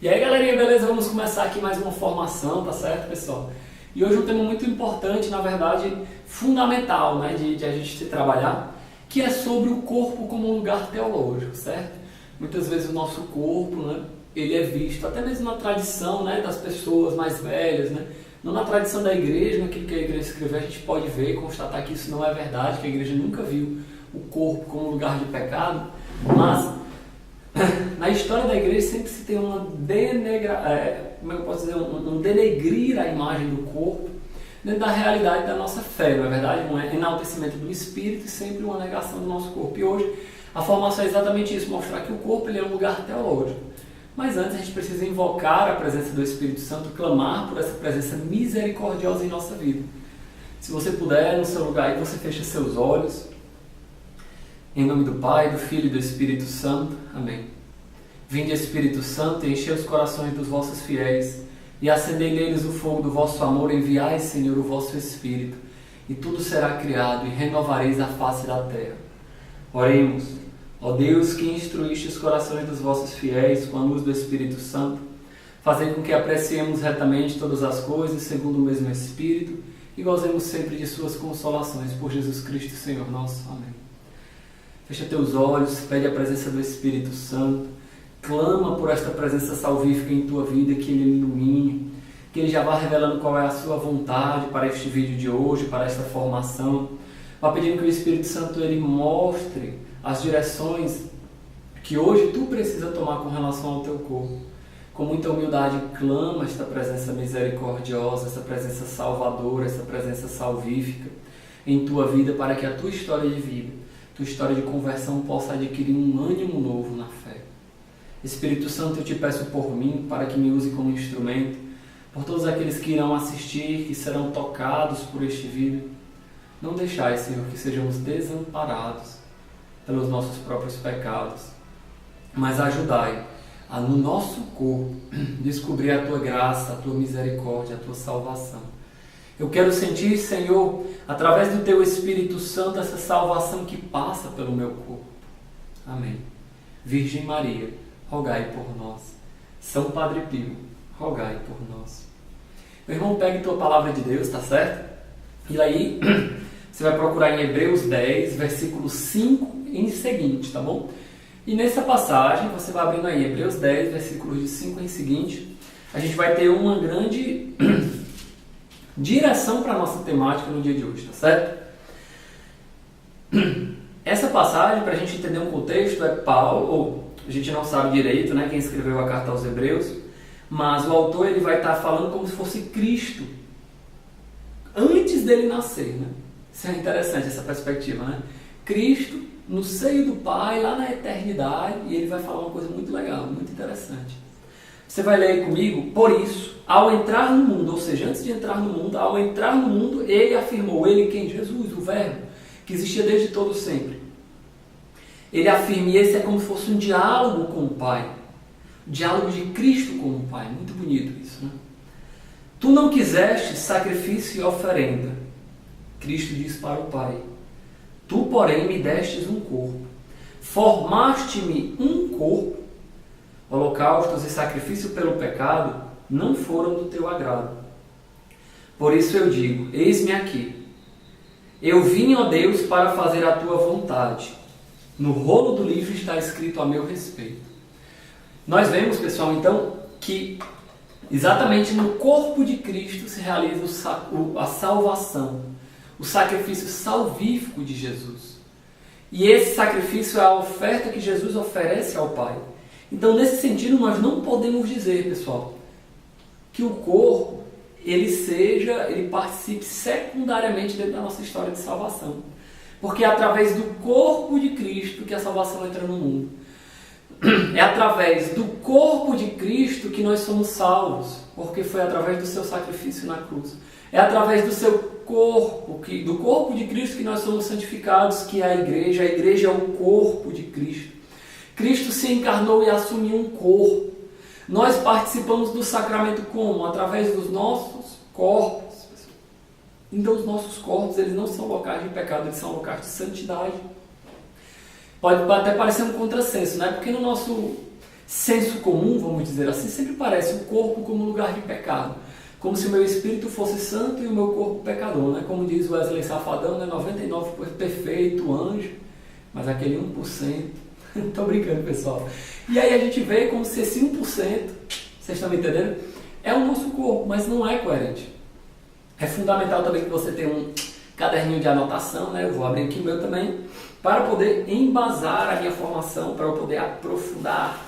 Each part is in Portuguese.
E aí galerinha, beleza? Vamos começar aqui mais uma formação, tá certo, pessoal? E hoje um tema muito importante, na verdade, fundamental, né, de a gente trabalhar, que é sobre o corpo como um lugar teológico, certo? Muitas vezes o nosso corpo, né, ele é visto, até mesmo na tradição, né, das pessoas mais velhas, né, não na tradição da igreja, naquilo que a igreja escreveu, a gente pode ver e constatar que isso não é verdade, que a igreja nunca viu o corpo como um lugar de pecado, mas na história da igreja sempre se tem uma um denegrir a imagem do corpo dentro da realidade da nossa fé, não é verdade? Um enaltecimento do espírito e sempre uma negação do nosso corpo. E hoje a formação é exatamente isso, mostrar que o corpo ele é um lugar teológico. Mas antes a gente precisa invocar a presença do Espírito Santo, clamar por essa presença misericordiosa em nossa vida. Se você puder, no seu lugar aí, você fecha seus olhos. Em nome do Pai, do Filho e do Espírito Santo. Amém. Vinde, Espírito Santo, e enchei os corações dos vossos fiéis, e acendei neles o fogo do vosso amor. Enviai, Senhor, o vosso Espírito, e tudo será criado, e renovareis a face da terra. Oremos. Ó Deus, que instruíste os corações dos vossos fiéis com a luz do Espírito Santo, fazei com que apreciemos retamente todas as coisas, segundo o mesmo Espírito, e gozemos sempre de suas consolações. Por Jesus Cristo, Senhor nosso. Amém. Fecha teus olhos, pede a presença do Espírito Santo, clama por esta presença salvífica em tua vida, que Ele ilumine, que Ele já vá revelando qual é a sua vontade para este vídeo de hoje, para esta formação. Vá pedindo que o Espírito Santo Ele mostre as direções que hoje tu precisa tomar com relação ao teu corpo. Com muita humildade clama esta presença misericordiosa, essa presença salvadora, essa presença salvífica em tua vida, para que a tua história de vida, tua história de conversão possa adquirir um ânimo novo na fé. Espírito Santo, eu te peço por mim, para que me use como instrumento, por todos aqueles que irão assistir, que serão tocados por este vídeo. Não deixai, Senhor, que sejamos desamparados pelos nossos próprios pecados, mas ajudai a no nosso corpo descobrir a tua graça, a tua misericórdia, a tua salvação. Eu quero sentir, Senhor, através do teu Espírito Santo, essa salvação que passa pelo meu corpo. Amém. Virgem Maria, rogai por nós. São Padre Pio, rogai por nós. Meu irmão, pegue tua palavra de Deus, tá certo? E aí você vai procurar em Hebreus 10, versículo 5 em seguinte, tá bom? E nessa passagem, você vai abrindo aí Hebreus 10, versículos de 5 em seguinte, a gente vai ter uma grande direção para a nossa temática no dia de hoje, tá certo? Essa passagem, para a gente entender um contexto, é Paulo, ou a gente não sabe direito, né, quem escreveu a carta aos Hebreus, mas o autor ele vai estar falando como se fosse Cristo antes dele nascer, né? Isso é interessante, essa perspectiva, né? Cristo no seio do Pai, lá na eternidade, e ele vai falar uma coisa muito legal, muito interessante. Você vai ler aí comigo? Por isso, ao entrar no mundo, ou seja, antes de entrar no mundo, ao entrar no mundo, ele afirmou, ele quem? Jesus, o Verbo, que existia desde todo sempre. Ele afirma, e esse é como se fosse um diálogo com o Pai, um diálogo de Cristo com o Pai, muito bonito isso, né? Tu não quiseste sacrifício e oferenda, Cristo diz para o Pai. Tu, porém, me destes um corpo. Formaste-me um corpo. Holocaustos e sacrifício pelo pecado não foram do teu agrado. Por isso eu digo, eis-me aqui. Eu vim, ó Deus, para fazer a tua vontade. No rolo do livro está escrito a meu respeito. Nós vemos, pessoal, então, que exatamente no corpo de Cristo se realiza a salvação, o sacrifício salvífico de Jesus. E esse sacrifício é a oferta que Jesus oferece ao Pai. Então, nesse sentido, nós não podemos dizer, pessoal, que o corpo ele participe secundariamente dentro da nossa história de salvação. Porque é através do corpo de Cristo que a salvação entra no mundo. É através do corpo de Cristo que nós somos salvos, porque foi através do seu sacrifício na cruz. É através do seu corpo, do corpo de Cristo que nós somos santificados, que é a igreja. A igreja é o corpo de Cristo. Cristo se encarnou e assumiu um corpo. Nós participamos do sacramento como? Através dos nossos corpos. Então os nossos corpos, eles não são locais de pecado, eles são locais de santidade. Pode até parecer um contrassenso, né? Porque no nosso senso comum, vamos dizer assim, sempre parece o corpo como lugar de pecado. Como se o meu espírito fosse santo e o meu corpo pecador, né? Como diz Wesley Safadão, né? 99% perfeito, anjo, mas aquele 1%, tô brincando, pessoal. E aí a gente vê como se esse 1%, vocês estão me entendendo? É o nosso corpo, mas não é coerente. É fundamental também que você tenha um caderninho de anotação, né? Eu vou abrir aqui o meu também, para poder embasar a minha formação, para eu poder aprofundar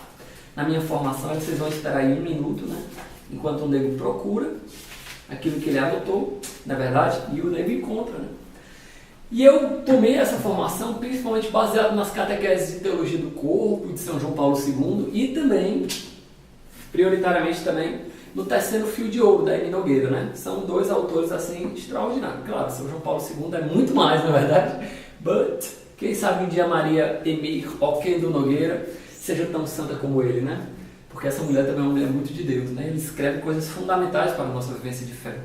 na minha formação. Aí vocês vão esperar aí 1 minuto, né? Enquanto o nego procura aquilo que ele anotou, na verdade, e o nego encontra, né? E eu tomei essa formação principalmente baseado nas catequeses de teologia do corpo, de São João Paulo II, e também, prioritariamente também, no Terceiro Fio de Ouro, da Emi Nogueira, né? São 2 autores, assim, extraordinários. Claro, São João Paulo II é muito mais, na verdade, but, quem sabe um dia Maria Emir Oquendo Nogueira seja tão santa como ele, né? Porque essa mulher também é uma mulher muito de Deus, né? Ele escreve coisas fundamentais para a nossa vivência de fé.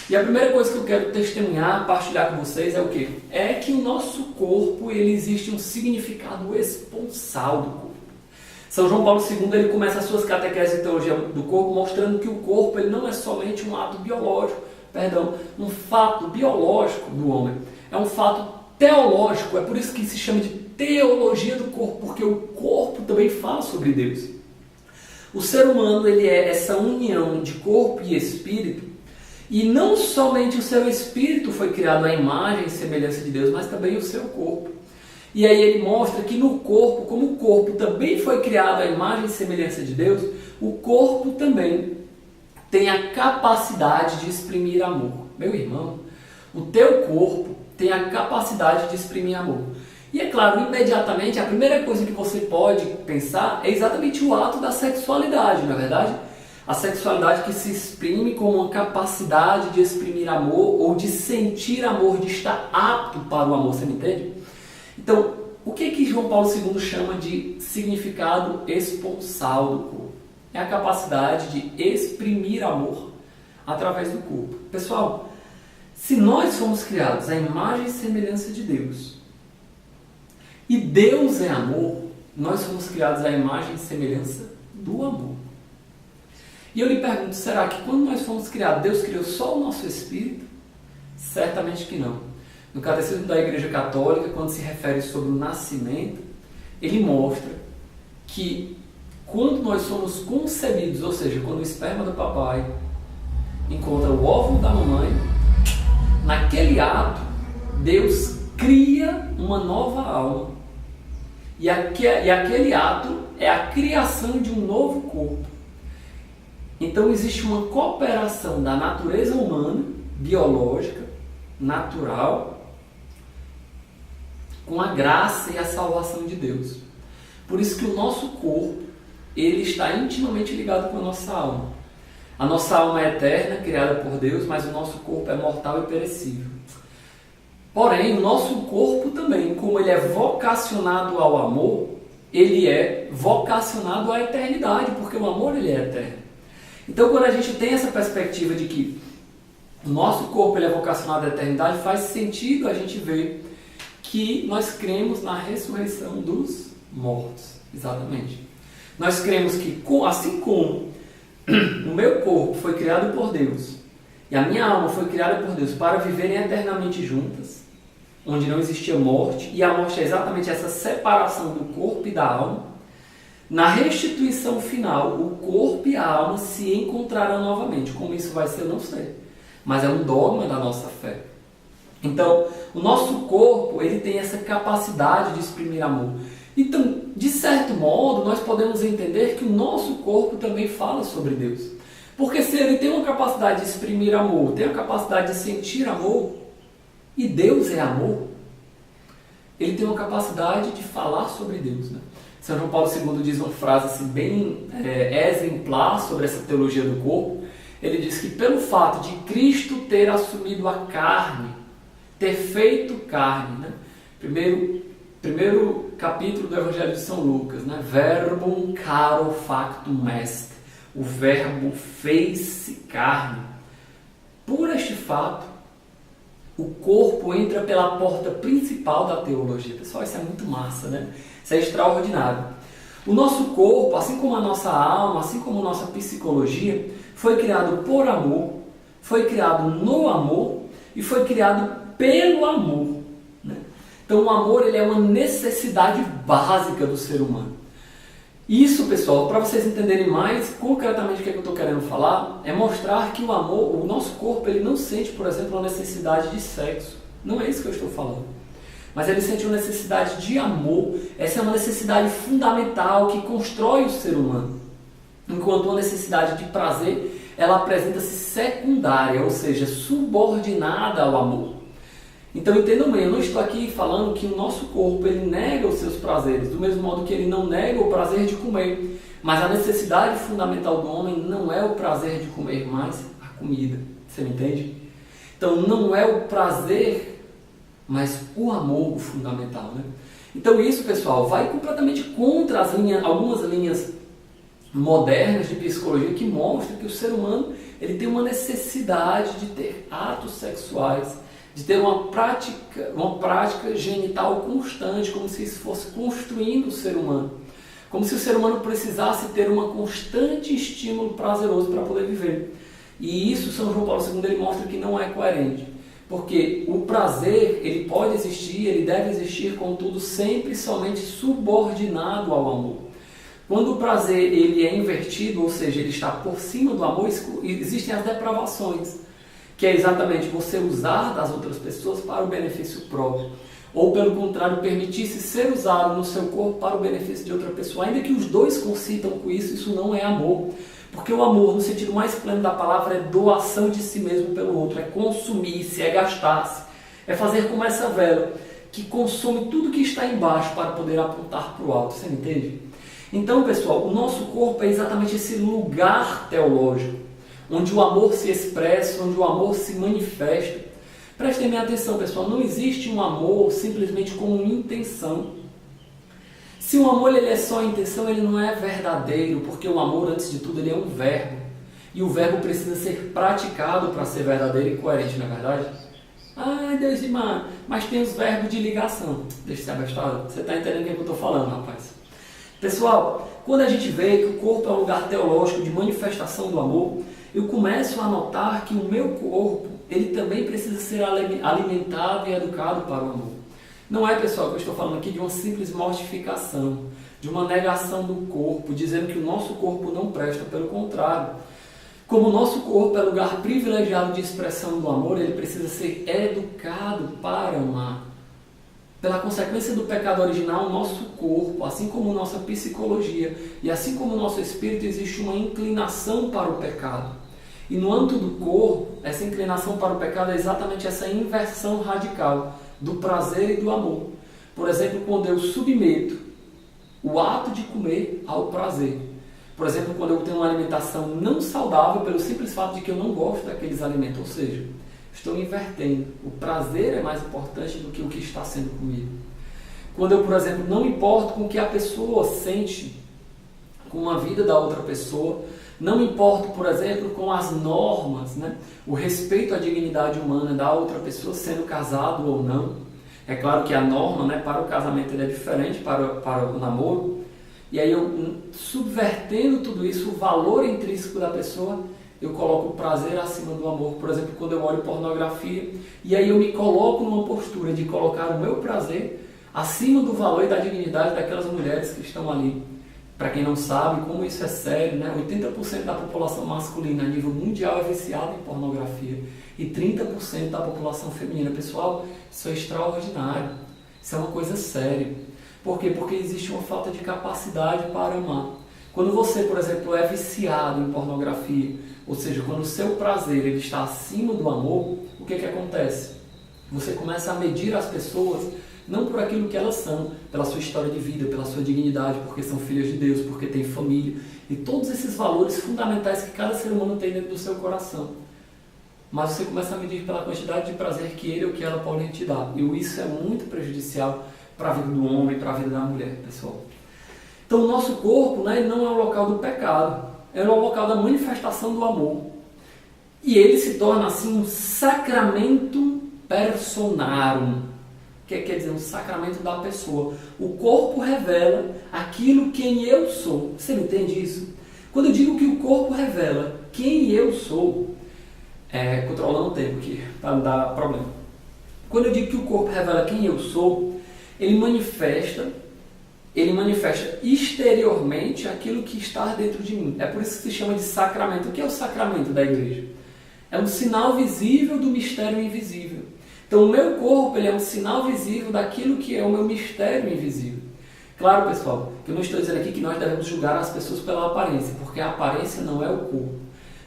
E a primeira coisa que eu quero testemunhar, partilhar com vocês é o quê? É que o nosso corpo, ele existe um significado esponsal do corpo. São João Paulo II, ele começa as suas catequeses de teologia do corpo mostrando que o corpo ele não é somente um ato biológico, um fato biológico do homem. É um fato teológico, é por isso que se chama de teologia do corpo, porque o corpo também fala sobre Deus. O ser humano ele é essa união de corpo e espírito, e não somente o seu espírito foi criado à imagem e semelhança de Deus, mas também o seu corpo. E aí ele mostra que no corpo, como o corpo também foi criado à imagem e semelhança de Deus, o corpo também tem a capacidade de exprimir amor. Meu irmão, o teu corpo tem a capacidade de exprimir amor. E é claro, imediatamente, a primeira coisa que você pode pensar é exatamente o ato da sexualidade, não é verdade? A sexualidade que se exprime como uma capacidade de exprimir amor ou de sentir amor, de estar apto para o amor, você me entende? Então, o que João Paulo II chama de significado esponsal do corpo? É a capacidade de exprimir amor através do corpo. Pessoal, se nós fomos criados à imagem e semelhança de Deus, e Deus é amor, nós fomos criados à imagem e semelhança do amor. E eu lhe pergunto, será que quando nós fomos criados, Deus criou só o nosso espírito? Certamente que não. No Catecismo da Igreja Católica, quando se refere sobre o nascimento, ele mostra que quando nós somos concebidos, ou seja, quando o esperma do papai encontra o óvulo da mamãe, naquele ato, Deus cria uma nova alma. E aquele ato é a criação de um novo corpo. Então existe uma cooperação da natureza humana, biológica, natural, com a graça e a salvação de Deus. Por isso que o nosso corpo, ele está intimamente ligado com a nossa alma. A nossa alma é eterna, criada por Deus, mas o nosso corpo é mortal e perecível. Porém, o nosso corpo também, como ele é vocacionado ao amor, ele é vocacionado à eternidade, porque o amor ele é eterno. Então, quando a gente tem essa perspectiva de que o nosso corpo ele é vocacionado à eternidade, faz sentido a gente ver que nós cremos na ressurreição dos mortos. Exatamente. Nós cremos que, assim como o meu corpo foi criado por Deus e a minha alma foi criada por Deus para viverem eternamente juntas, onde não existia morte, e a morte é exatamente essa separação do corpo e da alma, na restituição final, o corpo e a alma se encontrarão novamente. Como isso vai ser, eu não sei. Mas é um dogma da nossa fé. Então, o nosso corpo, ele tem essa capacidade de exprimir amor. Então, de certo modo, nós podemos entender que o nosso corpo também fala sobre Deus. Porque se ele tem uma capacidade de exprimir amor, tem a capacidade de sentir amor, e Deus é amor, ele tem uma capacidade de falar sobre Deus, né? São João Paulo II diz uma frase assim, bem exemplar sobre essa teologia do corpo. Ele diz que pelo fato de Cristo ter assumido a carne, ter feito carne, né? Primeiro capítulo do Evangelho de São Lucas, né? Verbum caro factum est. O verbo fez-se carne. Por este fato, o corpo entra pela porta principal da teologia. Pessoal, isso é muito massa, né? Isso é extraordinário. O nosso corpo, assim como a nossa alma, assim como a nossa psicologia, foi criado por amor, foi criado no amor e foi criado pelo amor, né? Então o amor ele é uma necessidade básica do ser humano. Isso, pessoal, para vocês entenderem mais concretamente o que eu estou querendo falar, é mostrar que o amor, o nosso corpo, ele não sente, por exemplo, uma necessidade de sexo. Não é isso que eu estou falando. Mas ele sente uma necessidade de amor. Essa é uma necessidade fundamental que constrói o ser humano. Enquanto uma necessidade de prazer, ela apresenta-se secundária, ou seja, subordinada ao amor. Então entendam bem, eu não estou aqui falando que o nosso corpo ele nega os seus prazeres, do mesmo modo que ele não nega o prazer de comer. Mas a necessidade fundamental do homem não é o prazer de comer, mas a comida. Você me entende? Então não é o prazer, mas o amor o fundamental, né? Então isso, pessoal, vai completamente contra algumas linhas modernas de psicologia que mostram que o ser humano ele tem uma necessidade de ter atos sexuais, de ter uma prática genital constante, como se isso fosse construindo o ser humano. Como se o ser humano precisasse ter um constante estímulo prazeroso para poder viver. E isso, São João Paulo II, ele mostra que não é coerente. Porque o prazer, ele pode existir, ele deve existir, contudo, sempre e somente subordinado ao amor. Quando o prazer ele é invertido, ou seja, ele está por cima do amor, existem as depravações, que é exatamente você usar das outras pessoas para o benefício próprio. Ou, pelo contrário, permitir-se ser usado no seu corpo para o benefício de outra pessoa. Ainda que os dois consintam com isso, isso não é amor. Porque o amor, no sentido mais pleno da palavra, é doação de si mesmo pelo outro, é consumir-se, é gastar-se, é fazer como essa vela, que consome tudo que está embaixo para poder apontar para o alto. Você me entende? Então, pessoal, o nosso corpo é exatamente esse lugar teológico, onde o amor se expressa, onde o amor se manifesta. Prestem bem atenção, pessoal, não existe um amor simplesmente como intenção. Se o amor ele é só intenção, ele não é verdadeiro, porque o amor, antes de tudo, ele é um verbo. E o verbo precisa ser praticado para ser verdadeiro e coerente, não é verdade? Ai, Deus de mano, mas tem os verbos de ligação. Deixa eu ser abestado. Você está entendendo o que eu estou falando, rapaz? Pessoal, quando a gente vê que o corpo é um lugar teológico de manifestação do amor, eu começo a notar que o meu corpo, ele também precisa ser alimentado e educado para o amor. Não é, pessoal, que eu estou falando aqui de uma simples mortificação, de uma negação do corpo, dizendo que o nosso corpo não presta, pelo contrário. Como o nosso corpo é lugar privilegiado de expressão do amor, ele precisa ser educado para amar. Pela consequência do pecado original, o nosso corpo, assim como nossa psicologia e assim como o nosso espírito, existe uma inclinação para o pecado. E no âmbito do corpo, essa inclinação para o pecado é exatamente essa inversão radical do prazer e do amor. Por exemplo, quando eu submeto o ato de comer ao prazer. Por exemplo, quando eu tenho uma alimentação não saudável pelo simples fato de que eu não gosto daqueles alimentos. Ou seja, estou invertendo. O prazer é mais importante do que o que está sendo comido. Quando eu, por exemplo, não importo com o que a pessoa sente com a vida da outra pessoa, não importo, por exemplo, com as normas, né? O respeito à dignidade humana da outra pessoa, sendo casado ou não. É claro que a norma, né, para o casamento ele é diferente para o namoro. E aí eu, subvertendo tudo isso, o valor intrínseco da pessoa, eu coloco o prazer acima do amor. Por exemplo, quando eu olho pornografia, e aí eu me coloco numa postura de colocar o meu prazer acima do valor e da dignidade daquelas mulheres que estão ali. Para quem não sabe como isso é sério, né? 80% da população masculina a nível mundial é viciada em pornografia e 30% da população feminina. Pessoal, isso é extraordinário, isso é uma coisa séria. Por quê? Porque existe uma falta de capacidade para amar. Quando você, por exemplo, é viciado em pornografia, ou seja, quando o seu prazer ele está acima do amor, o que acontece? Você começa a medir as pessoas não por aquilo que elas são, pela sua história de vida, pela sua dignidade, porque são filhas de Deus, porque têm família, e todos esses valores fundamentais que cada ser humano tem dentro do seu coração. Mas você começa a medir pela quantidade de prazer que ele ou que ela podem te dar. E isso é muito prejudicial para a vida do homem, para a vida da mulher, pessoal. Então o nosso corpo, né, ele não é o local do pecado, é o local da manifestação do amor. E ele se torna assim um sacramento personarum. que quer dizer um sacramento da pessoa. O corpo revela aquilo quem eu sou. Você não entende isso? Quando eu digo que o corpo revela quem eu sou, controlando o tempo aqui, para não dar problema. Quando eu digo que o corpo revela quem eu sou, ele manifesta exteriormente aquilo que está dentro de mim. É por isso que se chama de sacramento. O que é o sacramento da igreja? É um sinal visível do mistério invisível. Então o meu corpo ele é um sinal visível daquilo que é o meu mistério invisível. Claro, pessoal, que eu não estou dizendo aqui que nós devemos julgar as pessoas pela aparência, porque a aparência não é o corpo.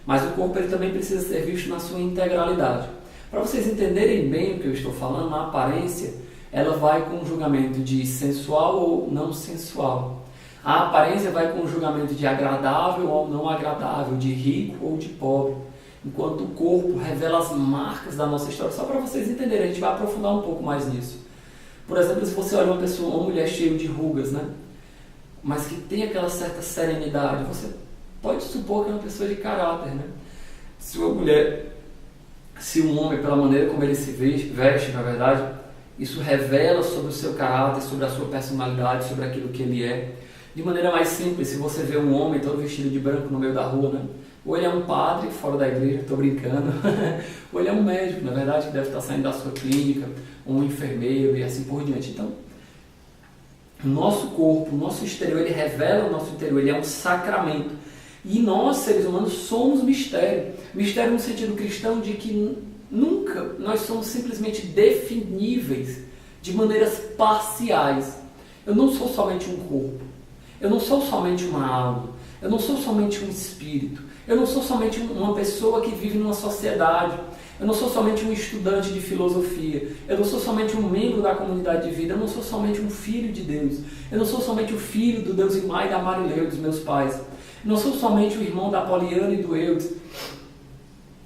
Mas o corpo ele também precisa ser visto na sua integralidade. Para vocês entenderem bem o que eu estou falando, a aparência ela vai com o julgamento de sensual ou não sensual. A aparência vai com o julgamento de agradável ou não agradável, de rico ou de pobre. Enquanto o corpo revela as marcas da nossa história. Só para vocês entenderem, a gente vai aprofundar um pouco mais nisso. Por exemplo, se você olha uma mulher cheia de rugas, né? Mas que tem aquela certa serenidade, você pode supor que é uma pessoa de caráter, né? Se um homem, pela maneira como ele se veste, na verdade, isso revela sobre o seu caráter, sobre a sua personalidade, sobre aquilo que ele é. De maneira mais simples, se você vê um homem todo vestido de branco no meio da rua, né? Ou ele é um padre fora da igreja, estou brincando, ou ele é um médico, na verdade, que deve estar saindo da sua clínica, ou um enfermeiro e assim por diante. Então, o nosso corpo, o nosso exterior, ele revela o nosso interior, ele é um sacramento. E nós, seres humanos, somos mistério. Mistério no sentido cristão de que nunca nós somos simplesmente definíveis de maneiras parciais. Eu não sou somente um corpo, eu não sou somente uma alma, eu não sou somente um espírito, eu não sou somente uma pessoa que vive numa sociedade, eu não sou somente um estudante de filosofia, eu não sou somente um membro da comunidade de vida, eu não sou somente um filho de Deus, eu não sou somente o filho do Deus Imai e da Marileu, dos meus pais, eu não sou somente o irmão da Poliana e do Eudes,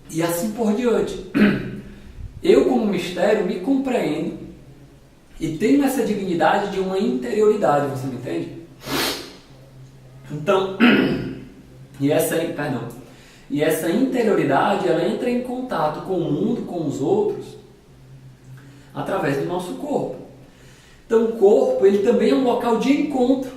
e assim por diante. Eu, como mistério, me compreendo e tenho essa dignidade de uma interioridade, você me entende? Então, e essa interioridade, ela entra em contato com o mundo, com os outros, através do nosso corpo. Então, o corpo, ele também é um local de encontro,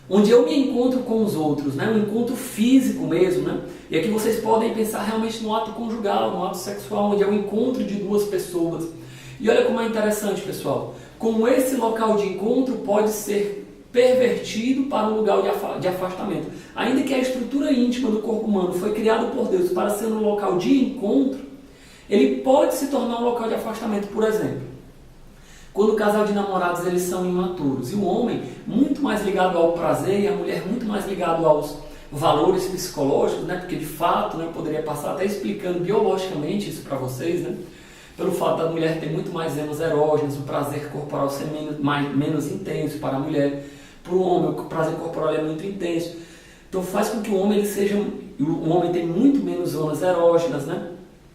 onde eu me encontro com os outros, né? Um encontro físico mesmo, né? E aqui vocês podem pensar realmente no ato conjugal, no ato sexual, onde é o encontro de duas pessoas. E olha como é interessante, pessoal, como esse local de encontro pode ser pervertido para um lugar de afastamento. Ainda que a estrutura íntima do corpo humano foi criado por Deus para ser um local de encontro, ele pode se tornar um local de afastamento. Por exemplo, quando o casal de namorados eles são imaturos, e o homem muito mais ligado ao prazer e a mulher muito mais ligado aos valores psicológicos, né? Porque de fato, né, eu poderia passar até explicando biologicamente isso para vocês, né? Pelo fato da mulher ter muito mais enos erógenos, o prazer corporal ser menos intenso para a mulher. Para o homem, o prazer corporal é muito intenso. Então faz com que o homem o homem tem muito menos zonas erógenas, né?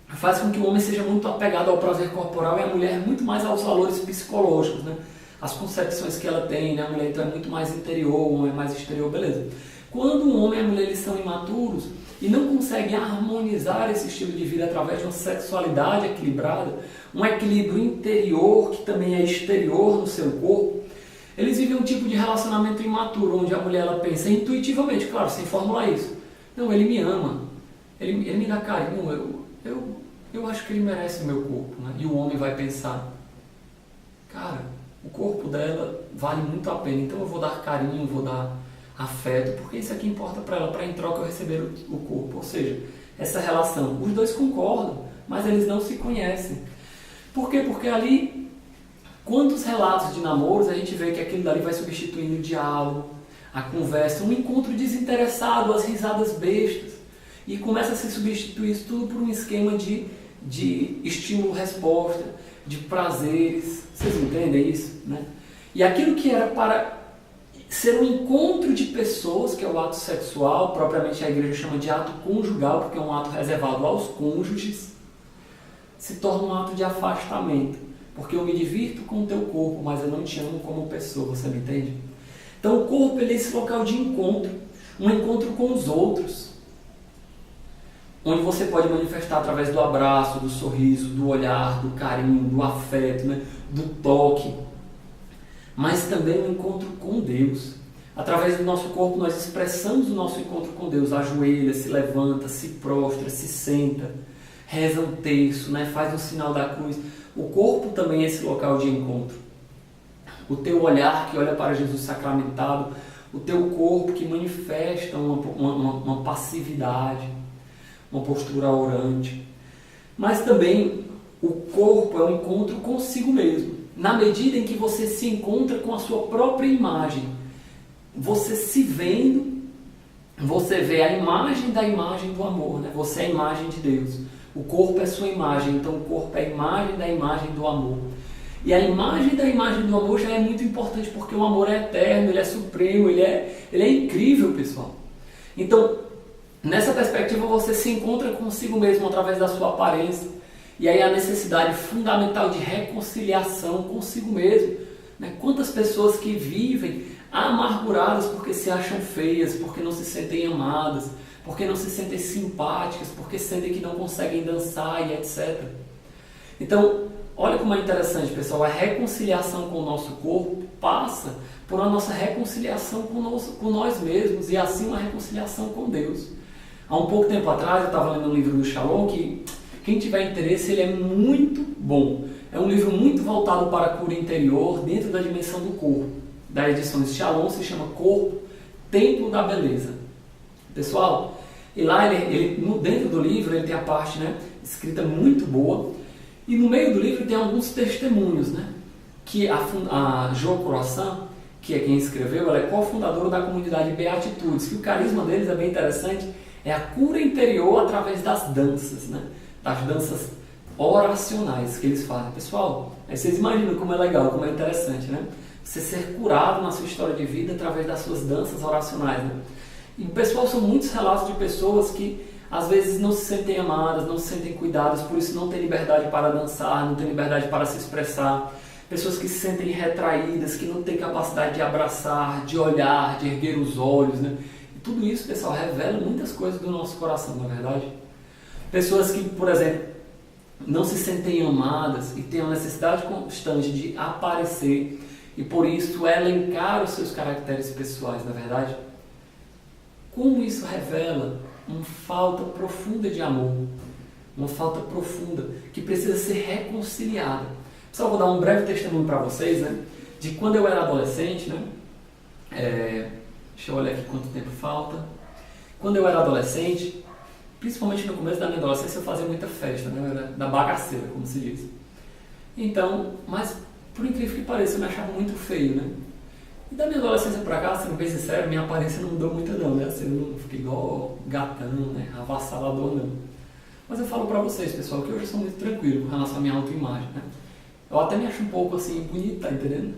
Faz com que o homem seja muito apegado ao prazer corporal e a mulher muito mais aos valores psicológicos, né? As concepções que ela tem, né? A mulher então é muito mais interior, o homem é mais exterior, beleza. Quando o homem e a mulher eles são imaturos e não conseguem harmonizar esse estilo de vida através de uma sexualidade equilibrada, um equilíbrio interior que também é exterior no seu corpo, eles vivem um tipo de relacionamento imaturo, onde a mulher ela pensa intuitivamente, claro, sem formular isso. Não, ele me ama, ele me dá carinho, eu acho que ele merece o meu corpo, né? E o homem vai pensar, cara, o corpo dela vale muito a pena, então eu vou dar carinho, vou dar afeto, porque isso aqui importa para ela, para em troca eu receber o corpo. Ou seja, essa relação, os dois concordam, mas eles não se conhecem. Por quê? Porque ali, quantos relatos de namoros a gente vê que aquilo dali vai substituindo o diálogo, a conversa, um encontro desinteressado, as risadas bestas, e começa a se substituir isso tudo por um esquema de estímulo-resposta, de prazeres. Vocês entendem isso, né? E aquilo que era para ser um encontro de pessoas, que é o ato sexual, propriamente a igreja chama de ato conjugal, porque é um ato reservado aos cônjuges, se torna um ato de afastamento, porque eu me divirto com o teu corpo, mas eu não te amo como pessoa, você me entende? Então o corpo ele é esse local de encontro, um encontro com os outros, onde você pode manifestar através do abraço, do sorriso, do olhar, do carinho, do afeto, né? do toque, mas também o encontro com Deus. Através do nosso corpo nós expressamos o nosso encontro com Deus, ajoelha, se levanta, se prostra, se senta, reza um terço, né? Faz o sinal da cruz. O corpo também é esse local de encontro. O teu olhar que olha para Jesus sacramentado, o teu corpo que manifesta uma passividade, uma postura orante. Mas também o corpo é um encontro consigo mesmo. Na medida em que você se encontra com a sua própria imagem, você se vendo, você vê a imagem da imagem do amor, né? Você é a imagem de Deus. O corpo é sua imagem, então o corpo é a imagem da imagem do amor. E a imagem da imagem do amor já é muito importante, porque o amor é eterno, ele é supremo, ele é incrível, pessoal. Então, nessa perspectiva, você se encontra consigo mesmo através da sua aparência. E aí a necessidade fundamental de reconciliação consigo mesmo. Né? Quantas pessoas que vivem amarguradas porque se acham feias, porque não se sentem amadas, porque não se sentem simpáticas, porque sentem que não conseguem dançar e etc. Então, olha como é interessante, pessoal, a reconciliação com o nosso corpo passa por a nossa reconciliação com nós mesmos e assim uma reconciliação com Deus. Há um pouco tempo atrás eu estava lendo um livro do Shalom que, quem tiver interesse, ele é muito bom. É um livro muito voltado para a cura interior dentro da dimensão do corpo. Da edição de Shalom, se chama Corpo, Templo da Beleza. Pessoal, e lá dentro do livro ele tem a parte, né, escrita muito boa. E no meio do livro tem alguns testemunhos, né? Que a Jo Croissant, que é quem escreveu, ela é cofundadora da comunidade Beatitudes, que o carisma deles é bem interessante, é a cura interior através das danças, né? Das danças oracionais que eles fazem. Pessoal, aí vocês imaginam como é legal, como é interessante, né? Você ser curado na sua história de vida através das suas danças oracionais, né? E, pessoal, são muitos relatos de pessoas que às vezes não se sentem amadas, não se sentem cuidadas, por isso não tem liberdade para dançar, não tem liberdade para se expressar. Pessoas que se sentem retraídas, que não têm capacidade de abraçar, de olhar, de erguer os olhos, né? E tudo isso, pessoal, revela muitas coisas do nosso coração, não é verdade? Pessoas que, por exemplo, não se sentem amadas e têm a necessidade constante de aparecer e por isso elencar os seus caracteres pessoais, não é verdade? Como isso revela uma falta profunda de amor, uma falta profunda que precisa ser reconciliada. Só vou dar um breve testemunho para vocês, né, de quando eu era adolescente, né, deixa eu olhar aqui quanto tempo falta. Quando eu era adolescente, principalmente no começo da minha adolescência, eu fazia muita festa, né, eu era da bagaceira, como se diz. Então, mas por incrível que pareça, eu me achava muito feio, né. E da minha adolescência pra cá, sendo bem sincero, minha aparência não mudou muito não, né? Assim, eu não fiquei igual gatão, né? Avassalador, não. Mas eu falo pra vocês, pessoal, que hoje eu sou muito tranquilo com relação à minha autoimagem, né? Eu até me acho um pouco assim, bonito, tá entendendo?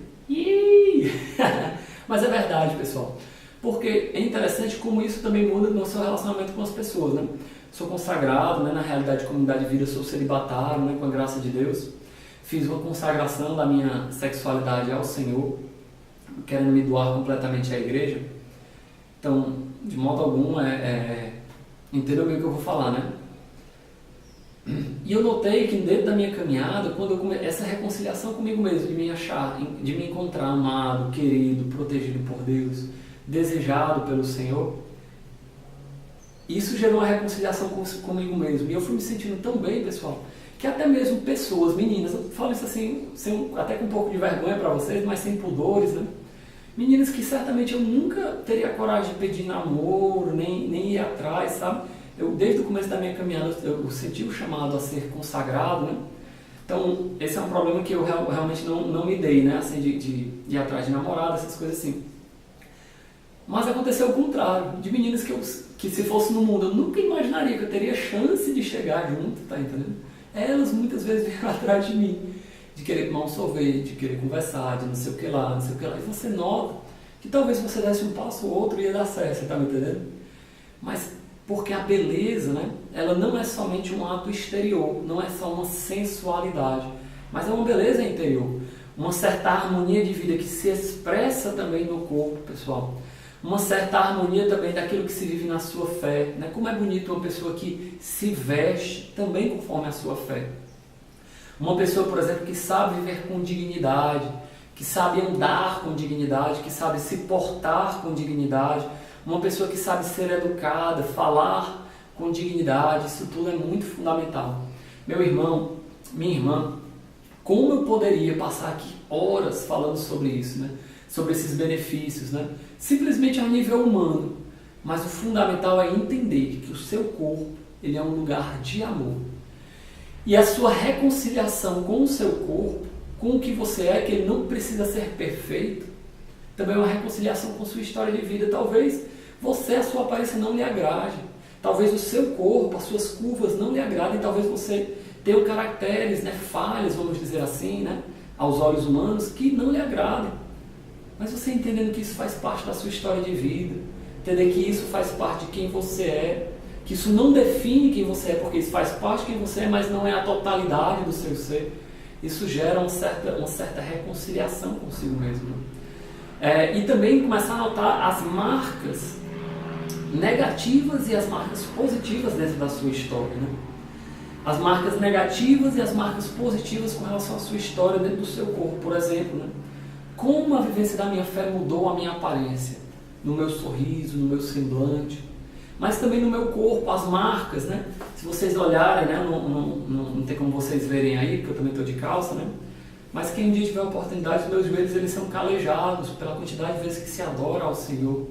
Mas é verdade, pessoal. Porque é interessante como isso também muda no seu relacionamento com as pessoas, né? Sou consagrado, né? Na realidade, comunidade de vida, sou celibatário, né? Com a graça de Deus. Fiz uma consagração da minha sexualidade ao Senhor, querendo me doar completamente à igreja. Então, de modo algum, entendeu bem o que eu vou falar, né? E eu notei que dentro da minha caminhada, quando eu essa reconciliação comigo mesmo, de me achar, de me encontrar amado, querido, protegido por Deus, desejado pelo Senhor, isso gerou uma reconciliação comigo mesmo. E eu fui me sentindo tão bem, pessoal, que até mesmo pessoas, meninas, eu falo isso assim, até com um pouco de vergonha para vocês, mas sem pudores, né? Meninas que certamente eu nunca teria coragem de pedir namoro, nem ir atrás, sabe? Eu, desde o começo da minha caminhada, eu senti o chamado a ser consagrado, né? Então, esse é um problema que eu realmente não me dei, né? Assim, de ir atrás de namorada, essas coisas assim. Mas aconteceu o contrário, de meninas que se fosse no mundo, eu nunca imaginaria que eu teria chance de chegar junto, tá entendendo? Elas muitas vezes vieram atrás de mim, de querer tomar um sorvete, de querer conversar, de não sei o que lá, não sei o que lá. E você nota que talvez você desse um passo ou outro ia dar certo, você tá me entendendo? Mas porque a beleza, né, ela não é somente um ato exterior, não é só uma sensualidade, mas é uma beleza interior, uma certa harmonia de vida que se expressa também no corpo, pessoal. Uma certa harmonia também daquilo que se vive na sua fé, né? Como é bonito uma pessoa que se veste também conforme a sua fé. Uma pessoa, por exemplo, que sabe viver com dignidade, que sabe andar com dignidade, que sabe se portar com dignidade. Uma pessoa que sabe ser educada, falar com dignidade. Isso tudo é muito fundamental. Meu irmão, minha irmã, como eu poderia passar aqui horas falando sobre isso, né? Sobre esses benefícios, né? Simplesmente a nível humano. Mas o fundamental é entender que o seu corpo ele é um lugar de amor. E a sua reconciliação com o seu corpo, com o que você é, que ele não precisa ser perfeito, também é uma reconciliação com sua história de vida. Talvez você, a sua aparência não lhe agrade. Talvez o seu corpo, as suas curvas não lhe agradem. Talvez você tenha caracteres, né, falhas, vamos dizer assim, né, aos olhos humanos, que não lhe agradem. Mas você entendendo que isso faz parte da sua história de vida, entender que isso faz parte de quem você é, que isso não define quem você é, porque isso faz parte de quem você é, mas não é a totalidade do seu ser. Isso gera uma certa reconciliação consigo mesmo. E também começar a notar as marcas negativas e as marcas positivas dentro da sua história, né? As marcas negativas e as marcas positivas com relação à sua história dentro do seu corpo, por exemplo, né? Como a vivência da minha fé mudou a minha aparência, no meu sorriso, no meu semblante, mas também no meu corpo, as marcas, né? Se vocês olharem, né? Não tem como vocês verem aí, porque eu também estou de calça, né? Mas quem um dia tiver a oportunidade, os meus joelhos eles são calejados pela quantidade de vezes que se adora ao Senhor.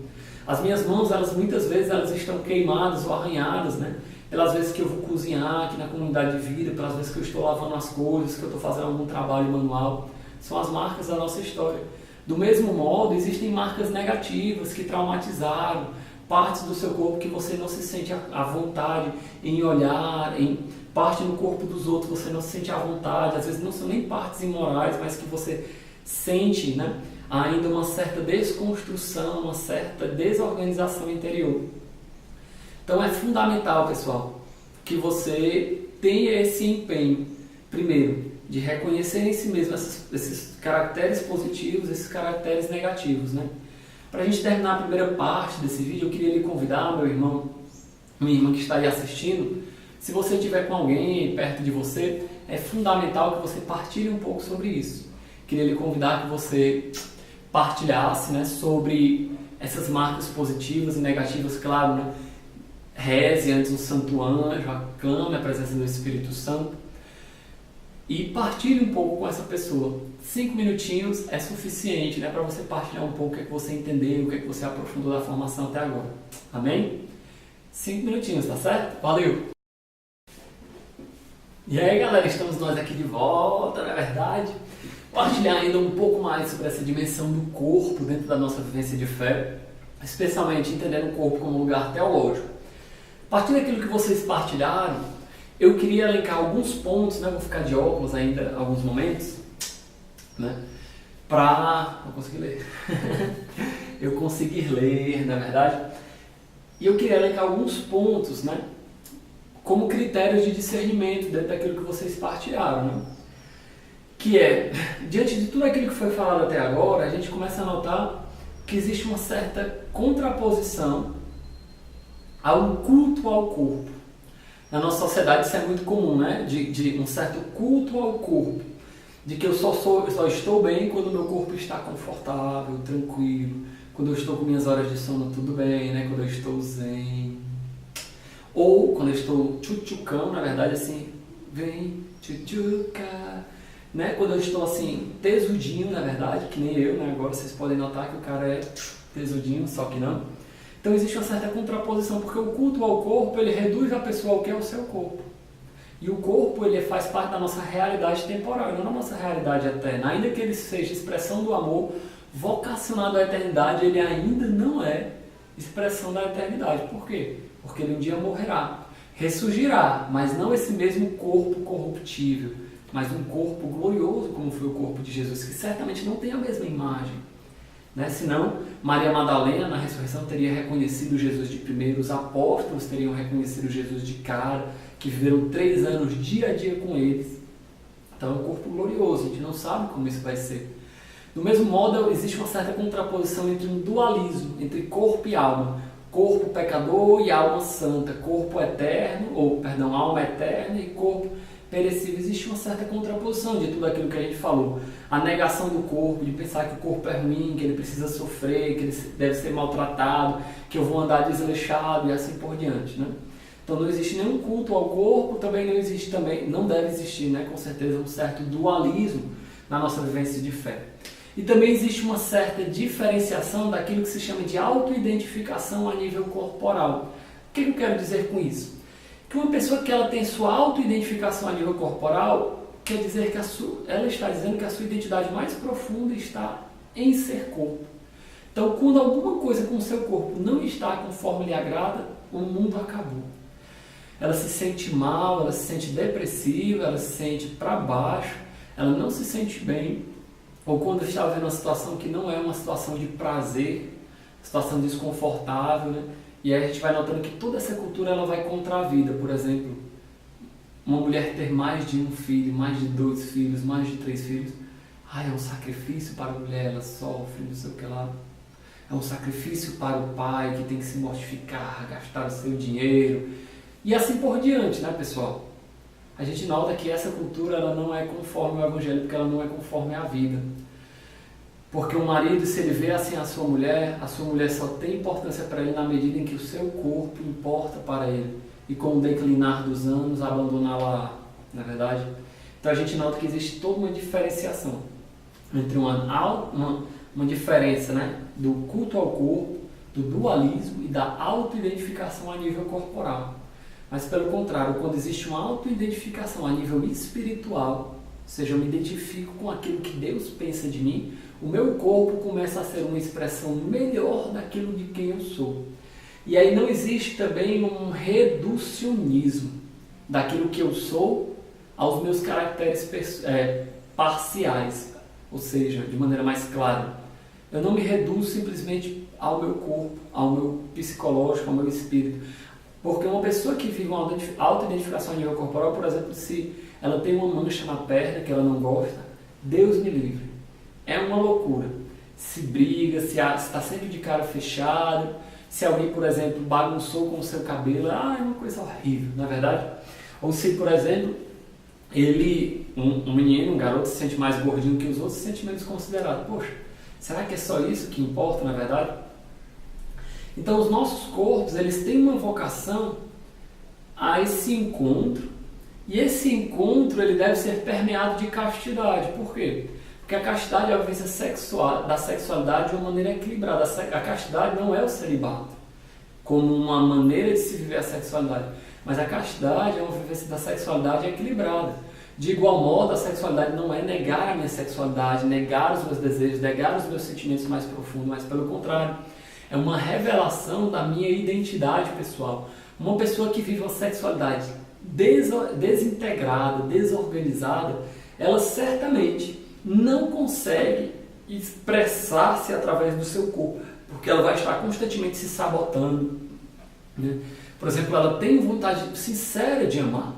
As minhas mãos, muitas vezes elas estão queimadas ou arranhadas, né? Pelas vezes que eu vou cozinhar aqui na comunidade de vida, pelas vezes que eu estou lavando as coisas, que eu estou fazendo algum trabalho manual. São as marcas da nossa história. Do mesmo modo, existem marcas negativas que traumatizaram, partes do seu corpo que você não se sente à vontade em olhar, em parte no corpo dos outros você não se sente à vontade, às vezes não são nem partes imorais, mas que você sente, né, ainda uma certa desconstrução, uma certa desorganização interior. Então é fundamental, pessoal, que você tenha esse empenho, primeiro, de reconhecer em si mesmo esses caracteres positivos, esses caracteres negativos, né? Para a gente terminar a primeira parte desse vídeo, eu queria lhe convidar, meu irmão, minha irmã que está aí assistindo, se você estiver com alguém perto de você, é fundamental que você partilhe um pouco sobre isso. Queria lhe convidar que você partilhasse, né, sobre essas marcas positivas e negativas, claro, né? Reze antes do Santo Anjo, aclame a presença do Espírito Santo e partilhe um pouco com essa pessoa. 5 minutinhos é suficiente, né, para você partilhar um pouco o que é que você entendeu, o que é que você aprofundou da formação até agora. Amém? 5 minutinhos, tá certo? Valeu! E aí, galera, estamos nós aqui de volta, não é verdade? Partilhar ainda um pouco mais sobre essa dimensão do corpo dentro da nossa vivência de fé, especialmente entendendo o corpo como um lugar teológico. A partir daquilo que vocês partilharam, eu queria elencar alguns pontos, né? Vou ficar de óculos ainda alguns momentos, né? Não consegui ler. Eu conseguir ler, na verdade. E eu queria elencar alguns pontos, né? Como critérios de discernimento dentro daquilo que vocês partilharam, né? Que é, diante de tudo aquilo que foi falado até agora, a gente começa a notar que existe uma certa contraposição ao culto ao corpo. Na nossa sociedade isso é muito comum, né? De um certo culto ao corpo. De que eu só estou bem quando o meu corpo está confortável, tranquilo. Quando eu estou com minhas horas de sono tudo bem, né? Quando eu estou zen. Ou quando eu estou tchutchucão, na verdade assim, vem tchutchuca. Né? Quando eu estou assim, tesudinho, na verdade, que nem eu, né? Agora vocês podem notar que o cara é tesudinho, só que não. Então existe uma certa contraposição, porque o culto ao corpo, ele reduz a pessoa ao que é o seu corpo. E o corpo, ele faz parte da nossa realidade temporal, não da nossa realidade eterna. Ainda que ele seja expressão do amor, vocacionado à eternidade, ele ainda não é expressão da eternidade. Por quê? Porque ele um dia morrerá, ressurgirá, mas não esse mesmo corpo corruptível, mas um corpo glorioso, como foi o corpo de Jesus, que certamente não tem a mesma imagem. Né? Senão, Maria Madalena, na ressurreição, teria reconhecido Jesus de primeiro, os apóstolos teriam reconhecido Jesus de cara, que viveram 3 anos dia a dia com eles. Então é um corpo glorioso, a gente não sabe como isso vai ser. Do mesmo modo, existe uma certa contraposição entre um dualismo, entre corpo e alma. Corpo pecador e alma santa, corpo eterno, alma eterna e corpo perecível, existe uma certa contraposição de tudo aquilo que a gente falou. A negação do corpo, de pensar que o corpo é ruim, que ele precisa sofrer, que ele deve ser maltratado, que eu vou andar desleixado e assim por diante, né? Então não existe nenhum culto ao corpo, também não deve existir, né, com certeza, um certo dualismo na nossa vivência de fé. E também existe uma certa diferenciação daquilo que se chama de autoidentificação a nível corporal. O que eu quero dizer com isso? Que uma pessoa que ela tem sua autoidentificação a nível corporal, quer dizer que ela está dizendo que a sua identidade mais profunda está em ser corpo. Então, quando alguma coisa com o seu corpo não está conforme lhe agrada, o mundo acabou. Ela se sente mal, ela se sente depressiva, ela se sente para baixo, ela não se sente bem, ou quando está vivendo uma situação que não é uma situação de prazer, situação desconfortável, né? E aí a gente vai notando que toda essa cultura ela vai contra a vida. Por exemplo, uma mulher ter mais de um filho, mais de 2 filhos, mais de 3 filhos, é um sacrifício para a mulher, ela sofre, não sei o que lá. É um sacrifício para o pai que tem que se mortificar, gastar o seu dinheiro. E assim por diante, né, pessoal? A gente nota que essa cultura ela não é conforme o evangelho, porque ela não é conforme a vida. Porque o marido, se ele vê assim a sua mulher só tem importância para ele na medida em que o seu corpo importa para ele. E com o declinar dos anos, abandoná-la, na verdade. Então a gente nota que existe toda uma diferenciação entre uma diferença, né, do culto ao corpo, do dualismo e da autoidentificação a nível corporal. Mas pelo contrário, quando existe uma autoidentificação a nível espiritual, ou seja, eu me identifico com aquilo que Deus pensa de mim, o meu corpo começa a ser uma expressão melhor daquilo de quem eu sou. E aí não existe também um reducionismo daquilo que eu sou aos meus caracteres parciais, ou seja, de maneira mais clara. Eu não me reduzo simplesmente ao meu corpo, ao meu psicológico, ao meu espírito. Porque uma pessoa que vive uma autoidentificação a nível corporal, por exemplo, se ela tem uma mancha na perna que ela não gosta, Deus me livre. É uma loucura. Se briga, se está sempre de cara fechada, se alguém, por exemplo, bagunçou com o seu cabelo, é uma coisa horrível, não é verdade? Ou se, por exemplo, um menino, um garoto se sente mais gordinho que os outros, se sente menos considerado. Poxa, será que é só isso que importa, na verdade? Então, os nossos corpos, eles têm uma vocação a esse encontro, e esse encontro ele deve ser permeado de castidade. Por quê? Porque a castidade é a vivência da sexualidade de uma maneira equilibrada. A castidade não é o celibato, como uma maneira de se viver a sexualidade, mas a castidade é uma vivência da sexualidade equilibrada. De igual modo, a sexualidade não é negar a minha sexualidade, negar os meus desejos, negar os meus sentimentos mais profundos, mas pelo contrário, é uma revelação da minha identidade pessoal. Uma pessoa que vive uma sexualidade desintegrada, desorganizada, ela certamente não consegue expressar-se através do seu corpo, porque ela vai estar constantemente se sabotando, né? Por exemplo, ela tem vontade sincera de amar,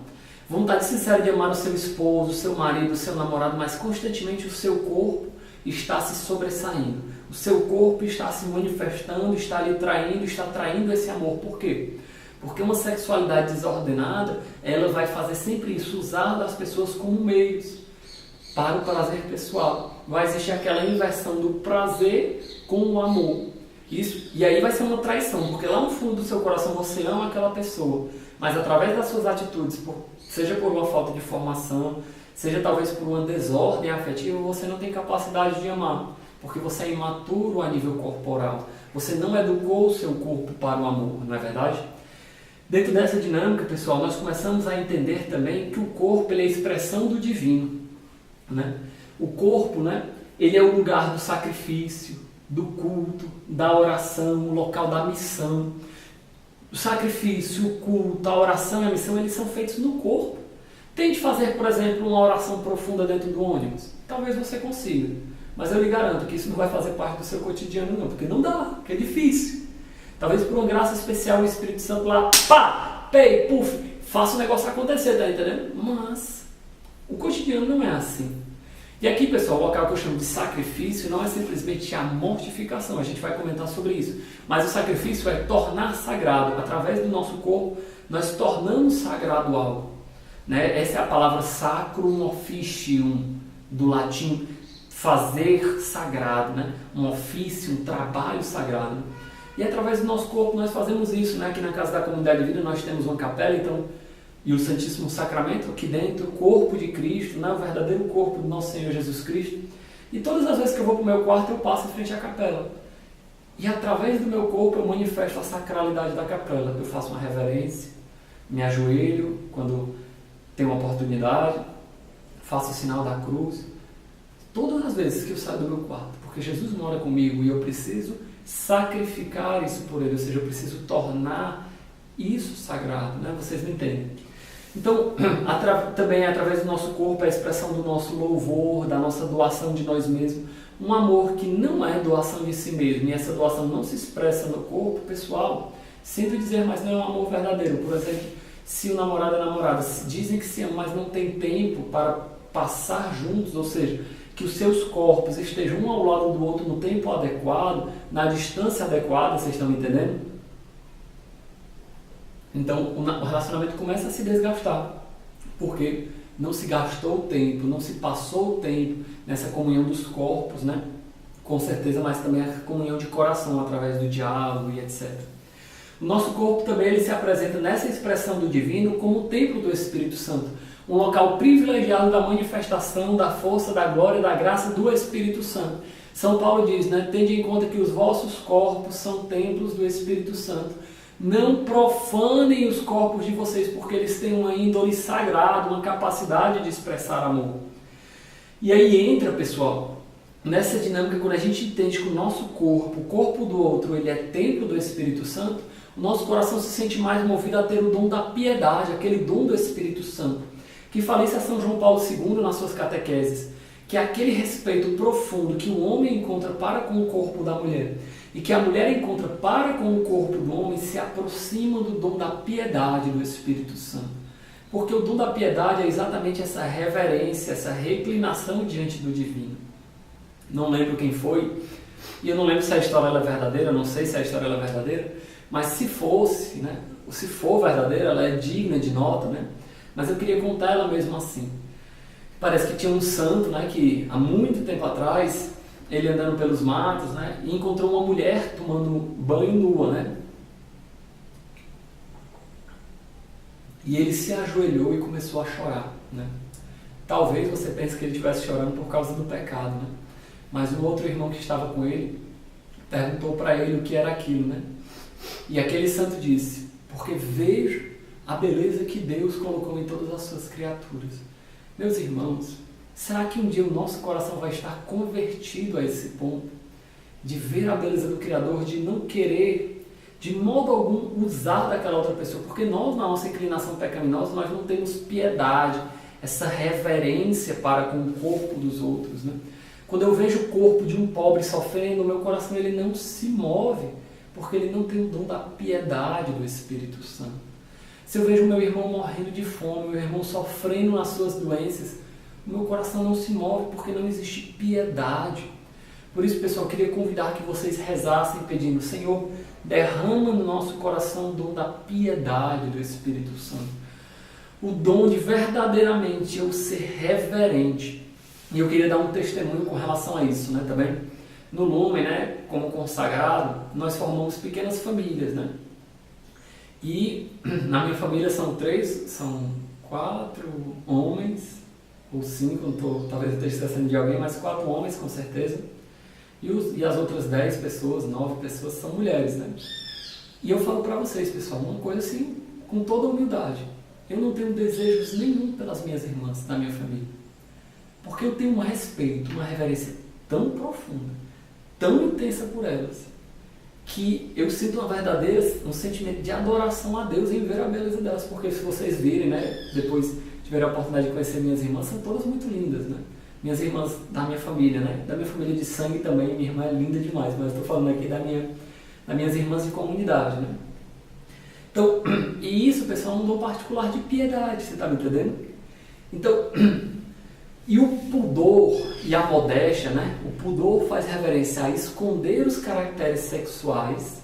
vontade sincera de amar o seu esposo, o seu marido, o seu namorado, mas constantemente o seu corpo está se sobressaindo, o seu corpo está se manifestando, está lhe traindo, está traindo esse amor. Por quê? Porque uma sexualidade desordenada, ela vai fazer sempre isso, usar das pessoas como meios para o prazer pessoal. Vai existir aquela inversão do prazer com o amor. E aí vai ser uma traição, porque lá no fundo do seu coração você ama aquela pessoa, mas através das suas atitudes, seja por uma falta de formação, seja talvez por uma desordem afetiva, você não tem capacidade de amar, porque você é imaturo a nível corporal. Você não educou o seu corpo para o amor, não é verdade? Dentro dessa dinâmica, pessoal, nós começamos a entender também que o corpo ele é a expressão do divino, né? O corpo, né, ele é o lugar do sacrifício, do culto, da oração, o local da missão. O sacrifício, o culto, a oração e a missão, eles são feitos no corpo. Tente fazer, por exemplo, uma oração profunda dentro do ônibus. Talvez você consiga, mas eu lhe garanto que isso não vai fazer parte do seu cotidiano não, porque não dá, porque é difícil. Talvez por uma graça especial o Espírito Santo lá, pá, pei, puf, faça o negócio acontecer, tá entendendo? Mas o cotidiano não é assim. E aqui, pessoal, o local que eu chamo de sacrifício não é simplesmente a mortificação, a gente vai comentar sobre isso. Mas o sacrifício é tornar sagrado. Através do nosso corpo, nós tornamos sagrado algo. né? Essa é a palavra sacrum officium, do latim, fazer sagrado, né? Um ofício, um trabalho sagrado. E através do nosso corpo nós fazemos isso, né? Aqui na Casa da Comunidade de Vida nós temos uma capela, então, e o Santíssimo Sacramento aqui dentro, o corpo de Cristo, né? O verdadeiro corpo do nosso Senhor Jesus Cristo. E todas as vezes que eu vou para o meu quarto, eu passo em frente à capela. E através do meu corpo eu manifesto a sacralidade da capela. Eu faço uma reverência, me ajoelho quando tenho uma oportunidade, faço o sinal da cruz. Todas as vezes que eu saio do meu quarto, porque Jesus mora comigo e eu preciso sacrificar isso por Ele, ou seja, eu preciso tornar isso sagrado, né? Vocês me entendem? Então, também através do nosso corpo, a expressão do nosso louvor, da nossa doação de nós mesmos, um amor que não é doação de si mesmo, e essa doação não se expressa no corpo pessoal, sinto dizer, mas não é um amor verdadeiro. Por exemplo, se o namorado e a namorada dizem que se amam, mas não tem tempo para passar juntos, ou seja, que os seus corpos estejam um ao lado do outro no tempo adequado, na distância adequada, vocês estão me entendendo? Então o relacionamento começa a se desgastar, porque não se gastou o tempo, não se passou o tempo nessa comunhão dos corpos, né? Com certeza, mas também a comunhão de coração através do diálogo e etc. O nosso corpo também ele se apresenta nessa expressão do divino como o templo do Espírito Santo, um local privilegiado da manifestação da força, da glória e da graça do Espírito Santo. São Paulo diz, né? Tende em conta que os vossos corpos são templos do Espírito Santo. Não profanem os corpos de vocês, porque eles têm uma índole sagrada, uma capacidade de expressar amor. E aí entra, pessoal, nessa dinâmica, quando a gente entende que o nosso corpo, o corpo do outro, ele é templo do Espírito Santo, o nosso coração se sente mais movido a ter o dom da piedade, aquele dom do Espírito Santo, que fala isso a São João Paulo II nas suas catequeses, que é aquele respeito profundo que o homem encontra para com o corpo da mulher e que a mulher encontra para com o corpo do homem se aproxima do dom da piedade do Espírito Santo. Porque o dom da piedade é exatamente essa reverência, essa reclinação diante do divino. Não lembro quem foi, e eu não lembro se a história é verdadeira, não sei se a história é verdadeira, mas se fosse, né, ou se for verdadeira, ela é digna de nota, né? Mas eu queria contar ela mesmo assim. Parece que tinha um santo, né, que há muito tempo atrás, ele andando pelos matos, né, e encontrou uma mulher tomando banho nua, né? E ele se ajoelhou e começou a chorar, né? Talvez você pense que ele estivesse chorando por causa do pecado, né? Mas um outro irmão que estava com ele perguntou para ele o que era aquilo, né? E aquele santo disse: porque vejo a beleza que Deus colocou em todas as suas criaturas. Meus irmãos, será que um dia o nosso coração vai estar convertido a esse ponto de ver a beleza do Criador, de não querer de modo algum usar daquela outra pessoa? Porque nós, na nossa inclinação pecaminosa, nós não temos piedade, essa reverência para com o corpo dos outros, né? Quando eu vejo o corpo de um pobre sofrendo, o meu coração ele não se move, porque ele não tem o dom da piedade do Espírito Santo. Se eu vejo meu irmão morrendo de fome, meu irmão sofrendo nas suas doenças, o meu coração não se move porque não existe piedade. Por isso, pessoal, eu queria convidar que vocês rezassem pedindo: Senhor, derrama no nosso coração o dom da piedade do Espírito Santo. O dom de verdadeiramente eu ser reverente. E eu queria dar um testemunho com relação a isso, né, também. No Lumen, né, como consagrado, nós formamos pequenas famílias, né? E na minha família são 4 homens, ou 5, talvez eu esteja esquecendo de alguém, mas 4 homens com certeza. E as outras 10 pessoas, 9 pessoas são mulheres, né? E eu falo para vocês, pessoal, uma coisa assim, com toda humildade. Eu não tenho desejos nenhum pelas minhas irmãs da minha família. Porque eu tenho um respeito, uma reverência tão profunda, tão intensa por elas, que eu sinto um sentimento de adoração a Deus em ver a beleza delas. Porque se vocês virem, né, depois tiverem a oportunidade de conhecer minhas irmãs, são todas muito lindas, né? Minhas irmãs da minha família, né? Da minha família de sangue também, minha irmã é linda demais, mas estou falando aqui das minhas irmãs de comunidade, né? Então, e isso, pessoal, é um dom particular de piedade, você está me entendendo? Então, e o pudor e a modéstia, né? O pudor faz reverência a esconder os caracteres sexuais